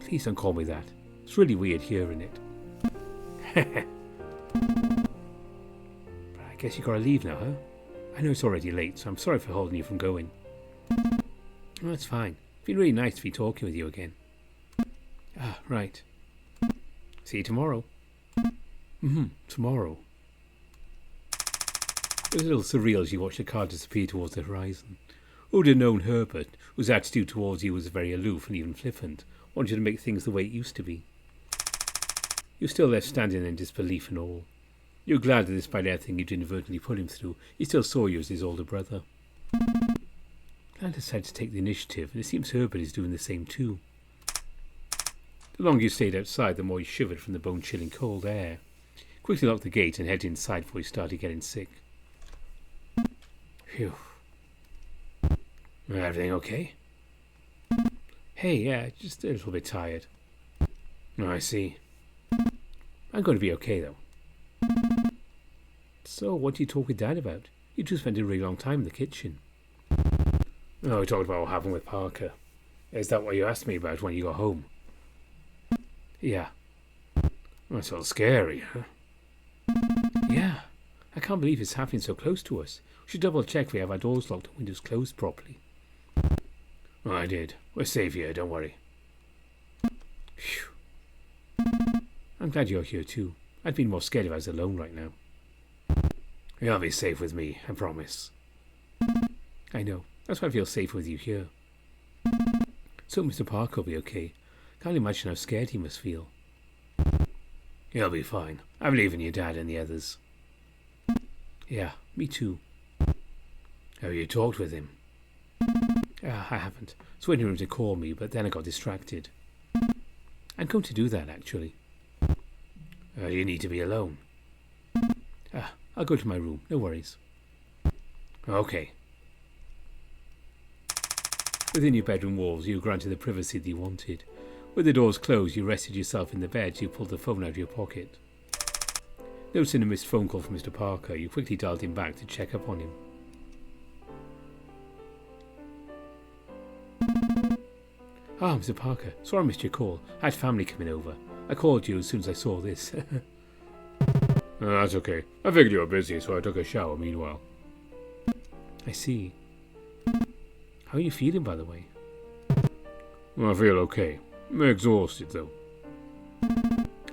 Please don't call me that. It's really weird hearing it. I guess you gotta leave now, huh? I know it's already late, so I'm sorry for holding you from going. Oh, that's fine. It's been really nice to be talking with you again. Ah, right. See you tomorrow. Tomorrow. It was a little surreal as you watched the car disappear towards the horizon. Who would have known Herbert, whose attitude towards you was very aloof and even flippant, wanted to make things the way it used to be? You were still left standing in disbelief and all. You were glad that despite everything you'd inadvertently put him through, he still saw you as his older brother. Glenn decided to take the initiative, and it seems Herbert is doing the same too. The longer you stayed outside, the more you shivered from the bone-chilling cold air. Quickly locked the gate and headed inside before you started getting sick. Phew. Everything okay? Hey, yeah, just a little bit tired. Oh, I see. I'm going to be okay, though. So, what do you talk with Dad about? You two spent a really long time in the kitchen. Oh, we talked about what happened with Parker. Is that what you asked me about when you got home? Yeah. That's all scary, huh? Yeah. I can't believe it's happening so close to us. We should double check we have our doors locked and windows closed properly. Oh, I did. We're safe here, don't worry. Phew. I'm glad you're here too. I'd been more scared if I was alone right now. You'll be safe with me, I promise. I know. That's why I feel safe with you here. So Mr. Parker will be okay. Can't imagine how scared he must feel. He'll be fine. I believe in your dad and the others. Yeah, me too. Have you talked with him? I haven't. I was waiting for him to call me, but then I got distracted. I'm going to do that, actually. You need to be alone. I'll go to my room, no worries. Okay. Within your bedroom walls, you were granted the privacy that you wanted. With the doors closed, you rested yourself in the bed, so you pulled the phone out of your pocket. Noticing a missed phone call from Mr. Parker, you quickly dialed him back to check up on him. Ah, Mr. Parker, sorry I missed your call. I had family coming over. I called you as soon as I saw this. That's okay. I figured you were busy, so I took a shower meanwhile. I see. How are you feeling, by the way? I feel okay. I'm exhausted, though.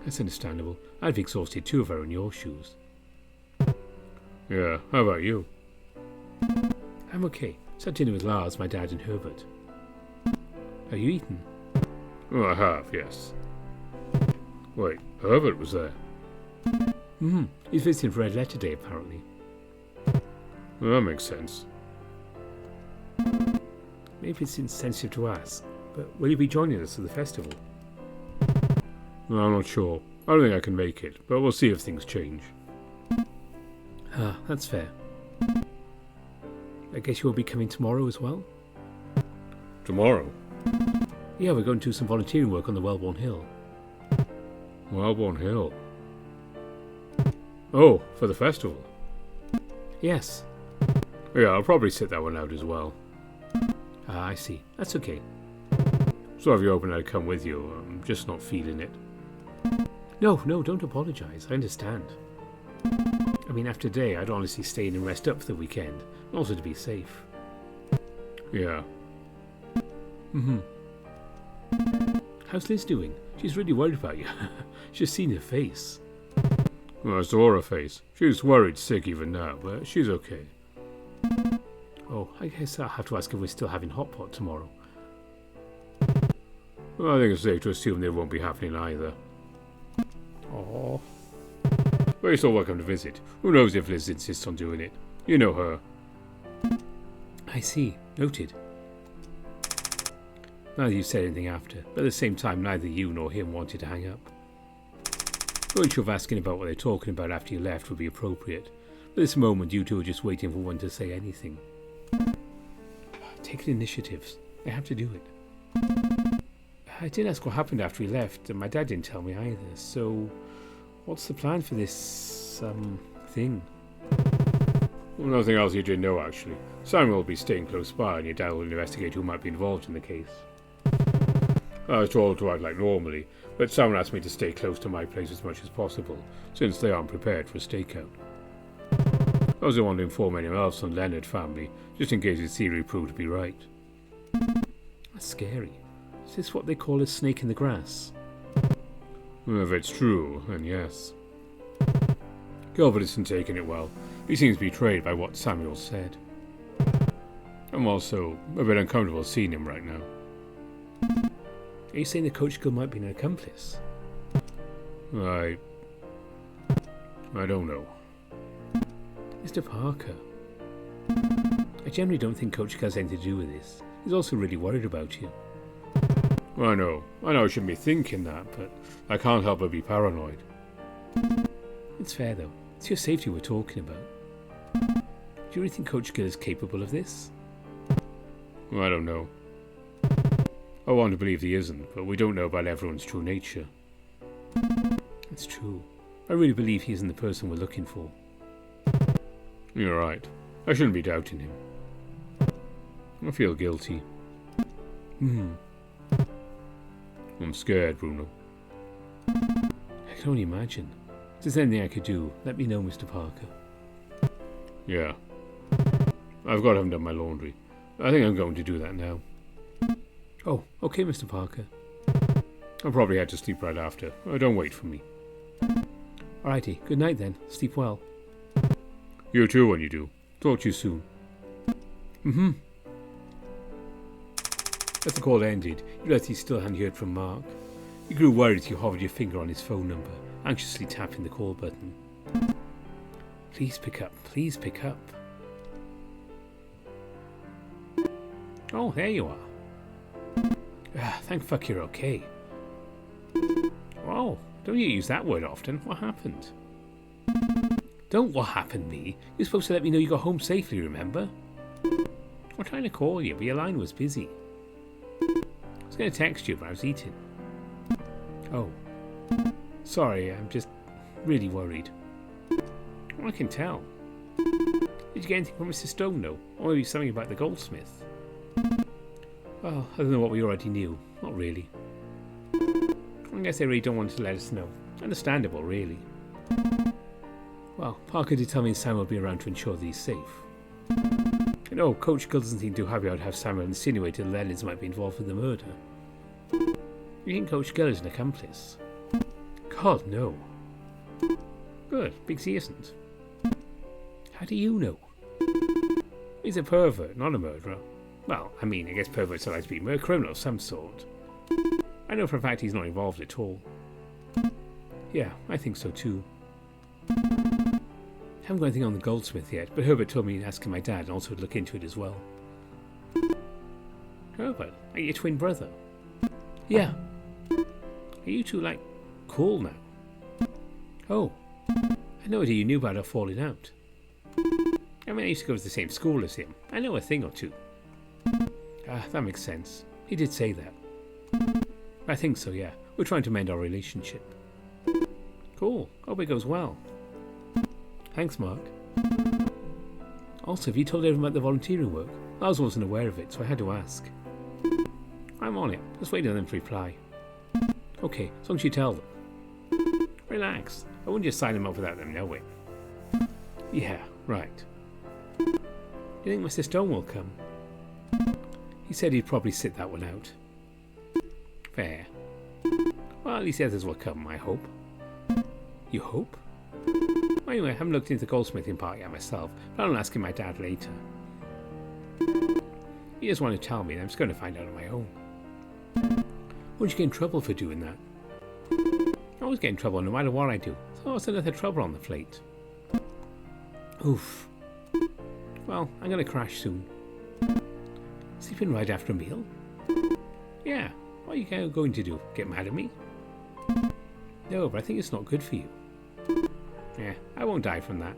That's understandable. I'd be exhausted too if I were in your shoes. Yeah, how about you? I'm okay. Just had dinner with Lars, my dad, and Herbert. Have you eaten? Oh, I have, yes. Wait, Herbert was there? He's visiting for Red Letter Day, apparently. Well, that makes sense. Maybe it's insensitive to ask, but will you be joining us at the festival? I'm not sure. I don't think I can make it, but we'll see if things change. Ah, that's fair. I guess you will be coming tomorrow as well? Tomorrow? Yeah, we're going to do some volunteering work on the Wellborn Hill. Wellborn Hill? Oh, for the festival? Yes. Yeah, I'll probably sit that one out as well. Ah, I see. That's okay. So if you're hoping I'd come with you, I'm just not feeling it. No, don't apologise. I understand. I mean, after today, I'd honestly stay in and rest up for the weekend, and also to be safe. Yeah. How's Liz doing? She's really worried about you. She's seen her face. Well, I saw her face. She's worried sick even now, but she's okay. Oh, I guess I'll have to ask if we're still having hot pot tomorrow. Well, I think it's safe to assume they won't be happening either. Oh. But you're still welcome to visit. Who knows if Liz insists on doing it? You know her. I see. Noted. Neither you said anything after, but at the same time neither you nor him wanted to hang up. I wasn't sure if asking about what they're talking about after you left would be appropriate, but at this moment you two were just waiting for one to say anything. Take initiatives. They have to do it. I did ask what happened after he left, and my dad didn't tell me either, so what's the plan for this, thing? Well, nothing else you didn't know, actually. Samuel will be staying close by, and your dad will investigate who might be involved in the case. I was told to act like normally, but someone asked me to stay close to my place as much as possible, since they aren't prepared for a stakeout. I also want to inform anyone else on Leonard family, just in case his theory proved to be right. That's scary. Is this what they call a snake in the grass? If it's true, then yes. Gilbert isn't taking it well. He seems betrayed by what Samuel said. I'm also a bit uncomfortable seeing him right now. Are you saying that Coach Gill might be an accomplice? I don't know. Mr. Parker. I generally don't think Coach Gill has anything to do with this. He's also really worried about you. I know I shouldn't be thinking that, but I can't help but be paranoid. It's fair though. It's your safety we're talking about. Do you really think Coach Gill is capable of this? I don't know. I want to believe he isn't, but we don't know about everyone's true nature. It's true. I really believe he isn't the person we're looking for. You're right. I shouldn't be doubting him. I feel guilty. I'm scared, Bruno. I can only imagine. If there's anything I could do, let me know, Mr. Parker. Yeah. I've got to have done my laundry. I think I'm going to do that now. Oh, okay, Mr. Parker. I'll probably head to sleep right after. Don't wait for me. Alrighty, good night then. Sleep well. You too when you do. Talk to you soon. As the call ended, you realised he still hadn't heard from Mark. You grew worried as you hovered your finger on his phone number, anxiously tapping the call button. Please pick up, please pick up. Oh, there you are. Thank fuck you're okay. Oh, don't you use that word often? What happened? Don't what happened me. You're supposed to let me know you got home safely, remember? I'm trying to call you, but your line was busy. I was going to text you, but I was eating. Oh. Sorry, I'm just really worried. Well, I can tell. Did you get anything from Mr. Stone, though? Or maybe something about the goldsmith? Well, I don't know what we already knew. Not really. I guess they really don't want to let us know. Understandable, really. Well, Parker did tell me Sam will be around to ensure that he's safe. You know, Coach Gill doesn't seem too happy I'd have Samuel insinuate that Leonards might be involved with the murder. You think Coach Gill is an accomplice? God, no. Good, because he isn't. How do you know? He's a pervert, not a murderer. Well, I mean, I guess perverts are like to be a criminal of some sort. I know for a fact he's not involved at all. Yeah, I think so too. I haven't got anything on the goldsmith yet, but Herbert told me to ask my dad and also to look into it as well. Herbert, are you your twin brother? Yeah. Are you two, like, cool now? Oh, I no idea you knew about our falling out. I mean, I used to go to the same school as him. I know a thing or two. Ah, that makes sense. He did say that. I think so, yeah. We're trying to mend our relationship. Cool. Hope it goes well. Thanks, Mark. Also, have you told everyone about the volunteering work? I wasn't aware of it, so I had to ask. I'm on it. Just waiting on them to reply. Okay, as long as you tell them. Relax. I wouldn't just sign them up without them knowing. Yeah, right. You think Mr. Stone will come? He said he'd probably sit that one out. Fair. Well, at least the others will come, I hope. You hope? Well, anyway, I haven't looked into the goldsmithing part yet myself, but I'll ask my dad later. He just wanted to tell me, and I'm just going to find out on my own. Won't you get in trouble for doing that? I always get in trouble no matter what I do, so it's another trouble on the plate. Oof. Well, I'm going to crash soon. Sleeping right after a meal? Yeah, what are you going to do? Get mad at me? No, but I think it's not good for you. Yeah, I won't die from that.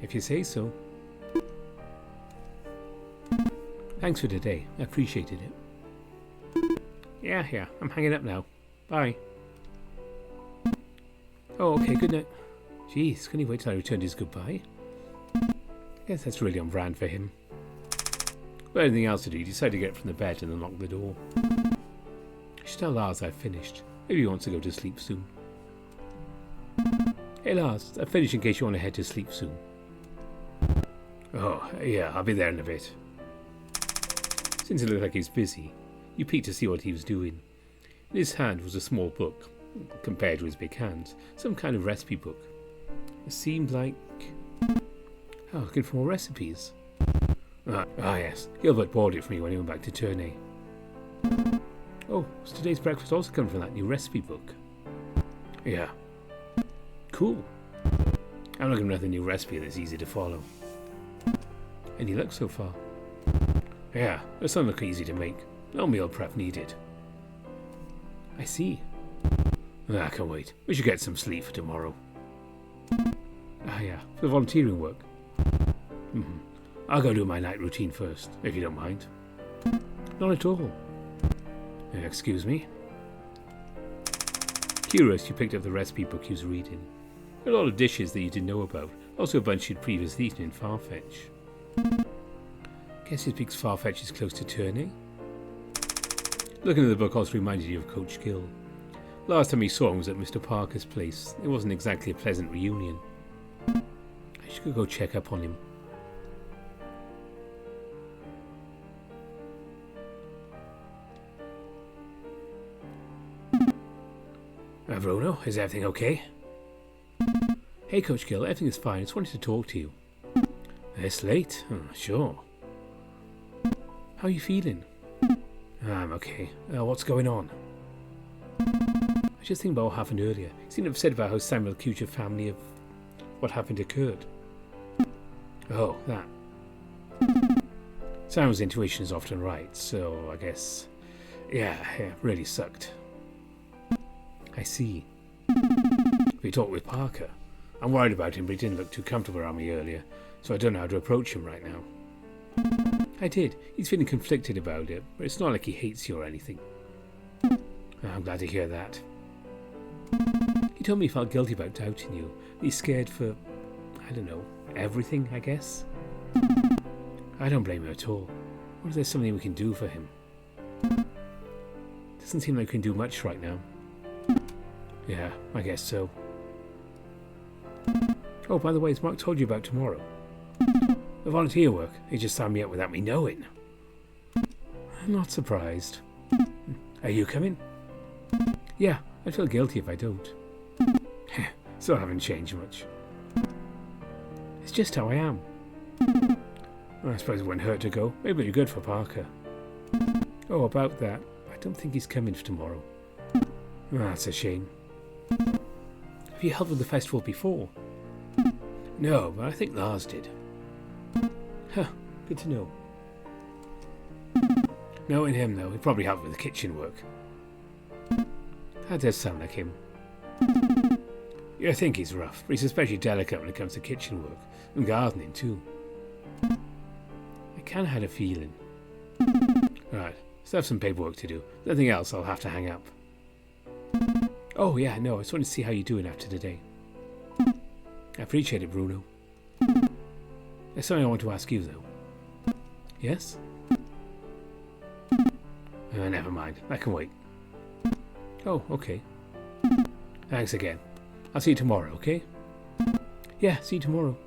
If you say so. Thanks for today. I appreciated it. Yeah, I'm hanging up now. Bye. Oh, okay, good night. Jeez, couldn't he wait till I returned his goodbye? Guess that's really on brand for him. Without anything else to do, he decided to get up from the bed and unlock the door. I should tell Lars I've finished. Maybe he wants to go to sleep soon. Hey Lars, I've finished in case you want to head to sleep soon. Oh, yeah, I'll be there in a bit. Since it looked like he was busy, you peeked to see what he was doing. In his hand was a small book, compared to his big hands, some kind of recipe book. It seemed like... Oh, looking for more recipes. Yes, Gilbert bought it for me when he went back to Tournai. Oh, so today's breakfast also come from that new recipe book? Yeah. Cool. I'm looking for another new recipe that's easy to follow. Any luck so far? Yeah, they some look easy to make. No meal prep needed. I see. I can't wait. We should get some sleep for tomorrow. Yeah, for volunteering work. I'll go do my night routine first, if you don't mind. Not at all. Excuse me. Curious, you picked up the recipe book he was reading. A lot of dishes that you didn't know about, also a bunch you'd previously eaten in Farfetch. Guess he speaks Farfetch is close to Tournai? Looking at the book also reminded you of Coach Gill. Last time he saw him was at Mr. Parker's place. It wasn't exactly a pleasant reunion. I should go check up on him. Bruno, is everything okay? Hey Coach Gill, everything is fine. I just wanted to talk to you. This late? Sure. How are you feeling? I'm okay. What's going on? I just think about what happened earlier. You seemed upset about how Samuel accused your family of what happened occurred. Oh, that. Samuel's intuition is often right, so I guess... Yeah, it really sucked. I see. We talked with Parker. I'm worried about him, but he didn't look too comfortable around me earlier, so I don't know how to approach him right now. I did. He's feeling conflicted about it, but it's not like he hates you or anything. I'm glad to hear that. He told me he felt guilty about doubting you. He's scared for, I don't know, everything, I guess. I don't blame him at all. What if there's something we can do for him? Doesn't seem like we can do much right now. Yeah, I guess so. Oh, by the way, has Mark told you about tomorrow? The volunteer work. He just signed me up without me knowing. I'm not surprised. Are you coming? Yeah, I'd feel guilty if I don't. So I haven't changed much. It's just how I am. I suppose it wouldn't hurt to go. Maybe it'd be good for Parker. Oh, about that. I don't think he's coming for tomorrow. That's a shame. Have you helped with the festival before? No, but I think Lars did. Huh, good to know. Knowing him, though, he'd probably help with the kitchen work. That does sound like him. Yeah, I think he's rough, but he's especially delicate when it comes to kitchen work, and gardening too. I kinda had a feeling. Right, still have some paperwork to do. Nothing else, I'll have to hang up. Oh yeah, no, I just wanted to see how you're doing after today. I appreciate it, Bruno. There's something I want to ask you, though. Yes? Never mind. I can wait. Oh, okay. Thanks again. I'll see you tomorrow, okay? Yeah, see you tomorrow.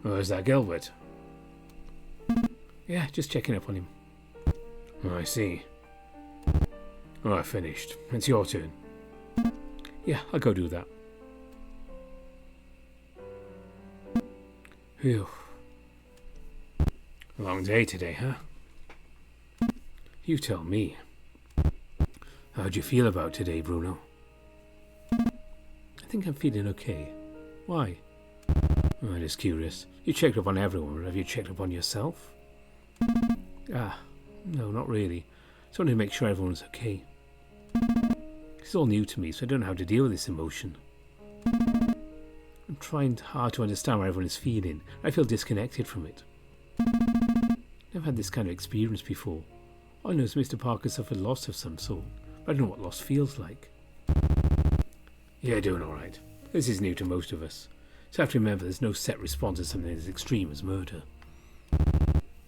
Oh, is that Gilbert? Yeah, just checking up on him. Oh, I see. Oh, I finished. It's your turn. Yeah, I'll go do that. Phew. Long day today, huh? You tell me. How'd you feel about today, Bruno? I think I'm feeling okay. Why? Oh, I'm just curious. You checked up on everyone, but have you checked up on yourself? No, not really. Just wanted to make sure everyone's okay. It's all new to me, so I don't know how to deal with this emotion. I'm trying hard to understand how everyone is feeling. I feel disconnected from it. Never had this kind of experience before. All I know is Mr. Parker suffered loss of some sort, but I don't know what loss feels like. Yeah, doing alright. This is new to most of us. So I have to remember there's no set response to something as extreme as murder.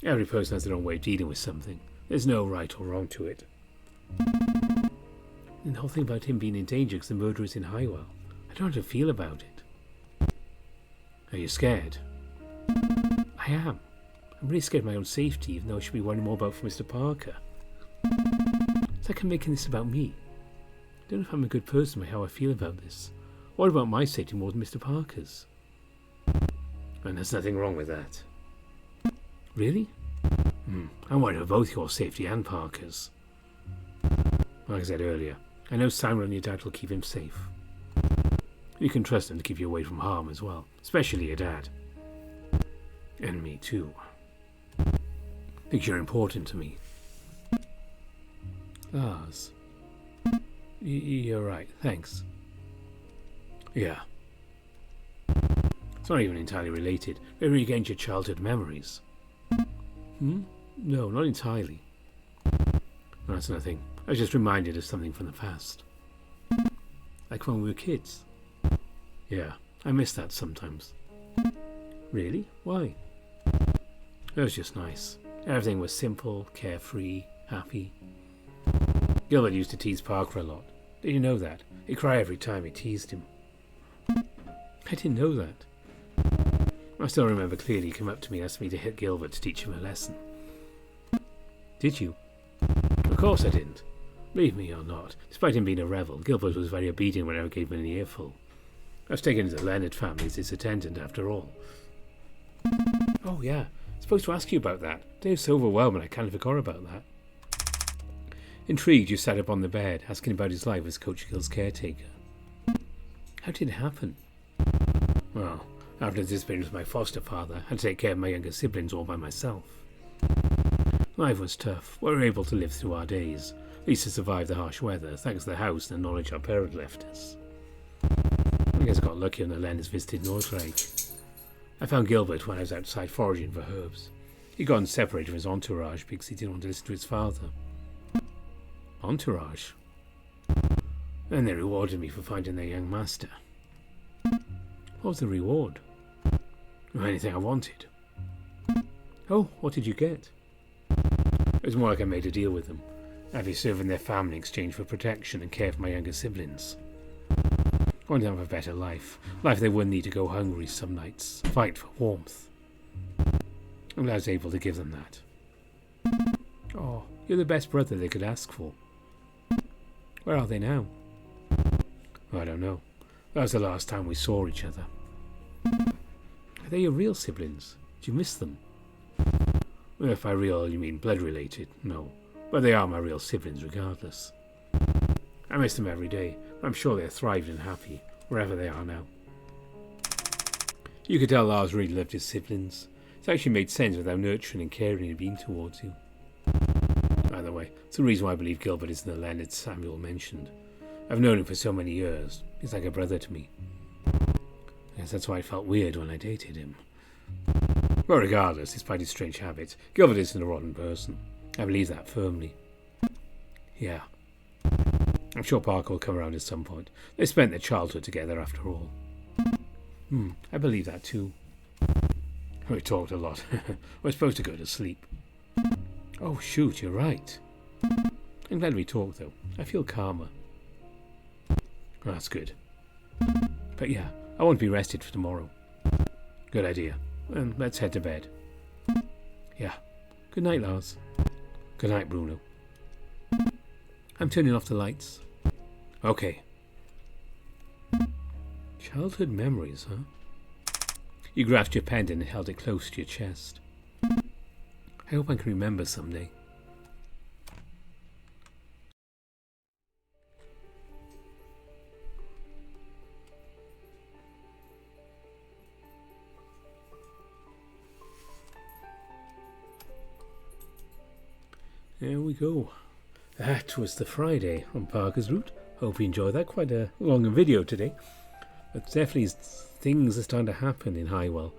Every person has their own way of dealing with something. There's no right or wrong to it. And the whole thing about him being in danger because the murderer is in Highwell. I don't know how to feel about it. Are you scared? I am. I'm really scared of my own safety, even though I should be worrying more about for Mr. Parker. It's like I'm making this about me. I don't know if I'm a good person by how I feel about this. What about my safety more than Mr. Parker's? And there's nothing wrong with that. Really? I'm worried about both your safety and Parker's. Like I said earlier, I know Simon and your dad will keep him safe. You can trust them to keep you away from harm as well, especially your dad. And me too. Because you're important to me. Lars. You're right, thanks. Yeah. It's not even entirely related. It regains your childhood memories. No, not entirely. That's nothing. I was just reminded of something from the past. Like when we were kids. Yeah, I miss that sometimes. Really? Why? It was just nice. Everything was simple, carefree, happy. Gilbert used to tease Parker a lot. Did you know that? He'd cry every time he teased him. I didn't know that. I still remember clearly he came up to me and asked me to hit Gilbert to teach him a lesson. Did you? Of course I didn't. Believe me or not, despite him being a rebel, Gilbert was very obedient when I gave him an earful. I was taken into the Leonard family as his attendant after all. Oh yeah, I was supposed to ask you about that. Dave's so overwhelmed I kind of forgot about that. Intrigued, you sat up on the bed, asking about his life as Coach Gill's caretaker. How did it happen? Well, after his experience with my foster father, I had to take care of my younger siblings all by myself. Life was tough. We were able to live through our days, at least to survive the harsh weather, thanks to the house and the knowledge our parent left us. I guess I got lucky when the Lenners visited Northrake. I found Gilbert when I was outside foraging for herbs. He'd gotten separated from his entourage because he didn't want to listen to his father. Entourage? And they rewarded me for finding their young master. What was the reward? Anything I wanted. Oh, what did you get? It was more like I made a deal with them. I'd be serving their family in exchange for protection and care for my younger siblings. I wanted them to have a better life. Life they wouldn't need to go hungry some nights. Fight for warmth. I'm glad I was able to give them that. Oh, you're the best brother they could ask for. Where are they now? I don't know. That was the last time we saw each other. Are they your real siblings? Do you miss them? Well, if by real you mean blood related, no. But they are my real siblings regardless. I miss them every day, but I'm sure they're thriving and happy, wherever they are now. You could tell Lars really loved his siblings. It actually made sense with how nurturing and caring he'd been towards you. By the way, it's the reason why I believe Gilbert isn't the Leonard Samuel mentioned. I've known him for so many years. He's like a brother to me. I guess that's why it felt weird when I dated him. But regardless, despite his strange habits, Gilbert isn't a rotten person. I believe that firmly. Yeah. I'm sure Parker will come around at some point. They spent their childhood together after all. I believe that too. We talked a lot. We're supposed to go to sleep. Oh shoot, you're right. I'm glad we talked though. I feel calmer. That's good. But yeah, I won't be rested for tomorrow. Good idea. Let's head to bed. Yeah. Good night, Lars. Good night, Bruno. I'm turning off the lights. Okay. Childhood memories, huh? You grasped your pendant and held it close to your chest. I hope I can remember someday. There we go. That was the Friday on Parker's Route. Hope you enjoyed that. Quite a long video today. But definitely things are starting to happen in Highwell.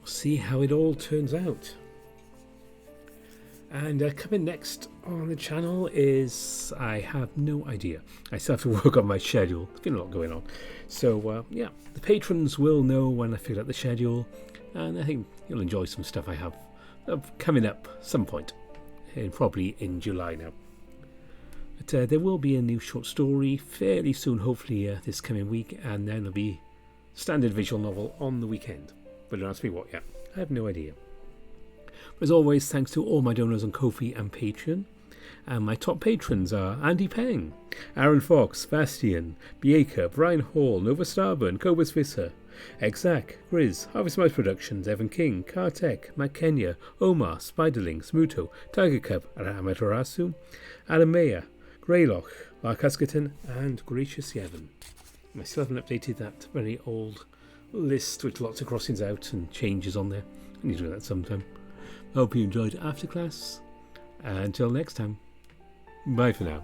We'll see how it all turns out. And coming next on the channel is... I have no idea. I still have to work on my schedule. There's been a lot going on. So, yeah. The patrons will know when I figure out the schedule. And I think you'll enjoy some stuff I have coming up some point probably in July now. But there will be a new short story fairly soon, hopefully this coming week, and then there'll be standard visual novel on the weekend. But don't ask me what yet. I have no idea. As always, thanks to all my donors on Ko-fi and Patreon. And my top patrons are Andy Peng, Aaron Fox, Bastian, Bieka, Brian Hall, Nova Starburn, Cobus Visser, Exact, Grizz, Harvest Mouse Productions, Evan King, Kartek, Matt Kenya, Omar, Spiderling, Smuto, Tiger Cub, Amaterasu, Adam Mayer, Greylock, Mark Huskerton, and Gracious Yevon. I still haven't updated that very old list with lots of crossings out and changes on there. I need to do that sometime. I hope you enjoyed After Class. Until next time, bye for now.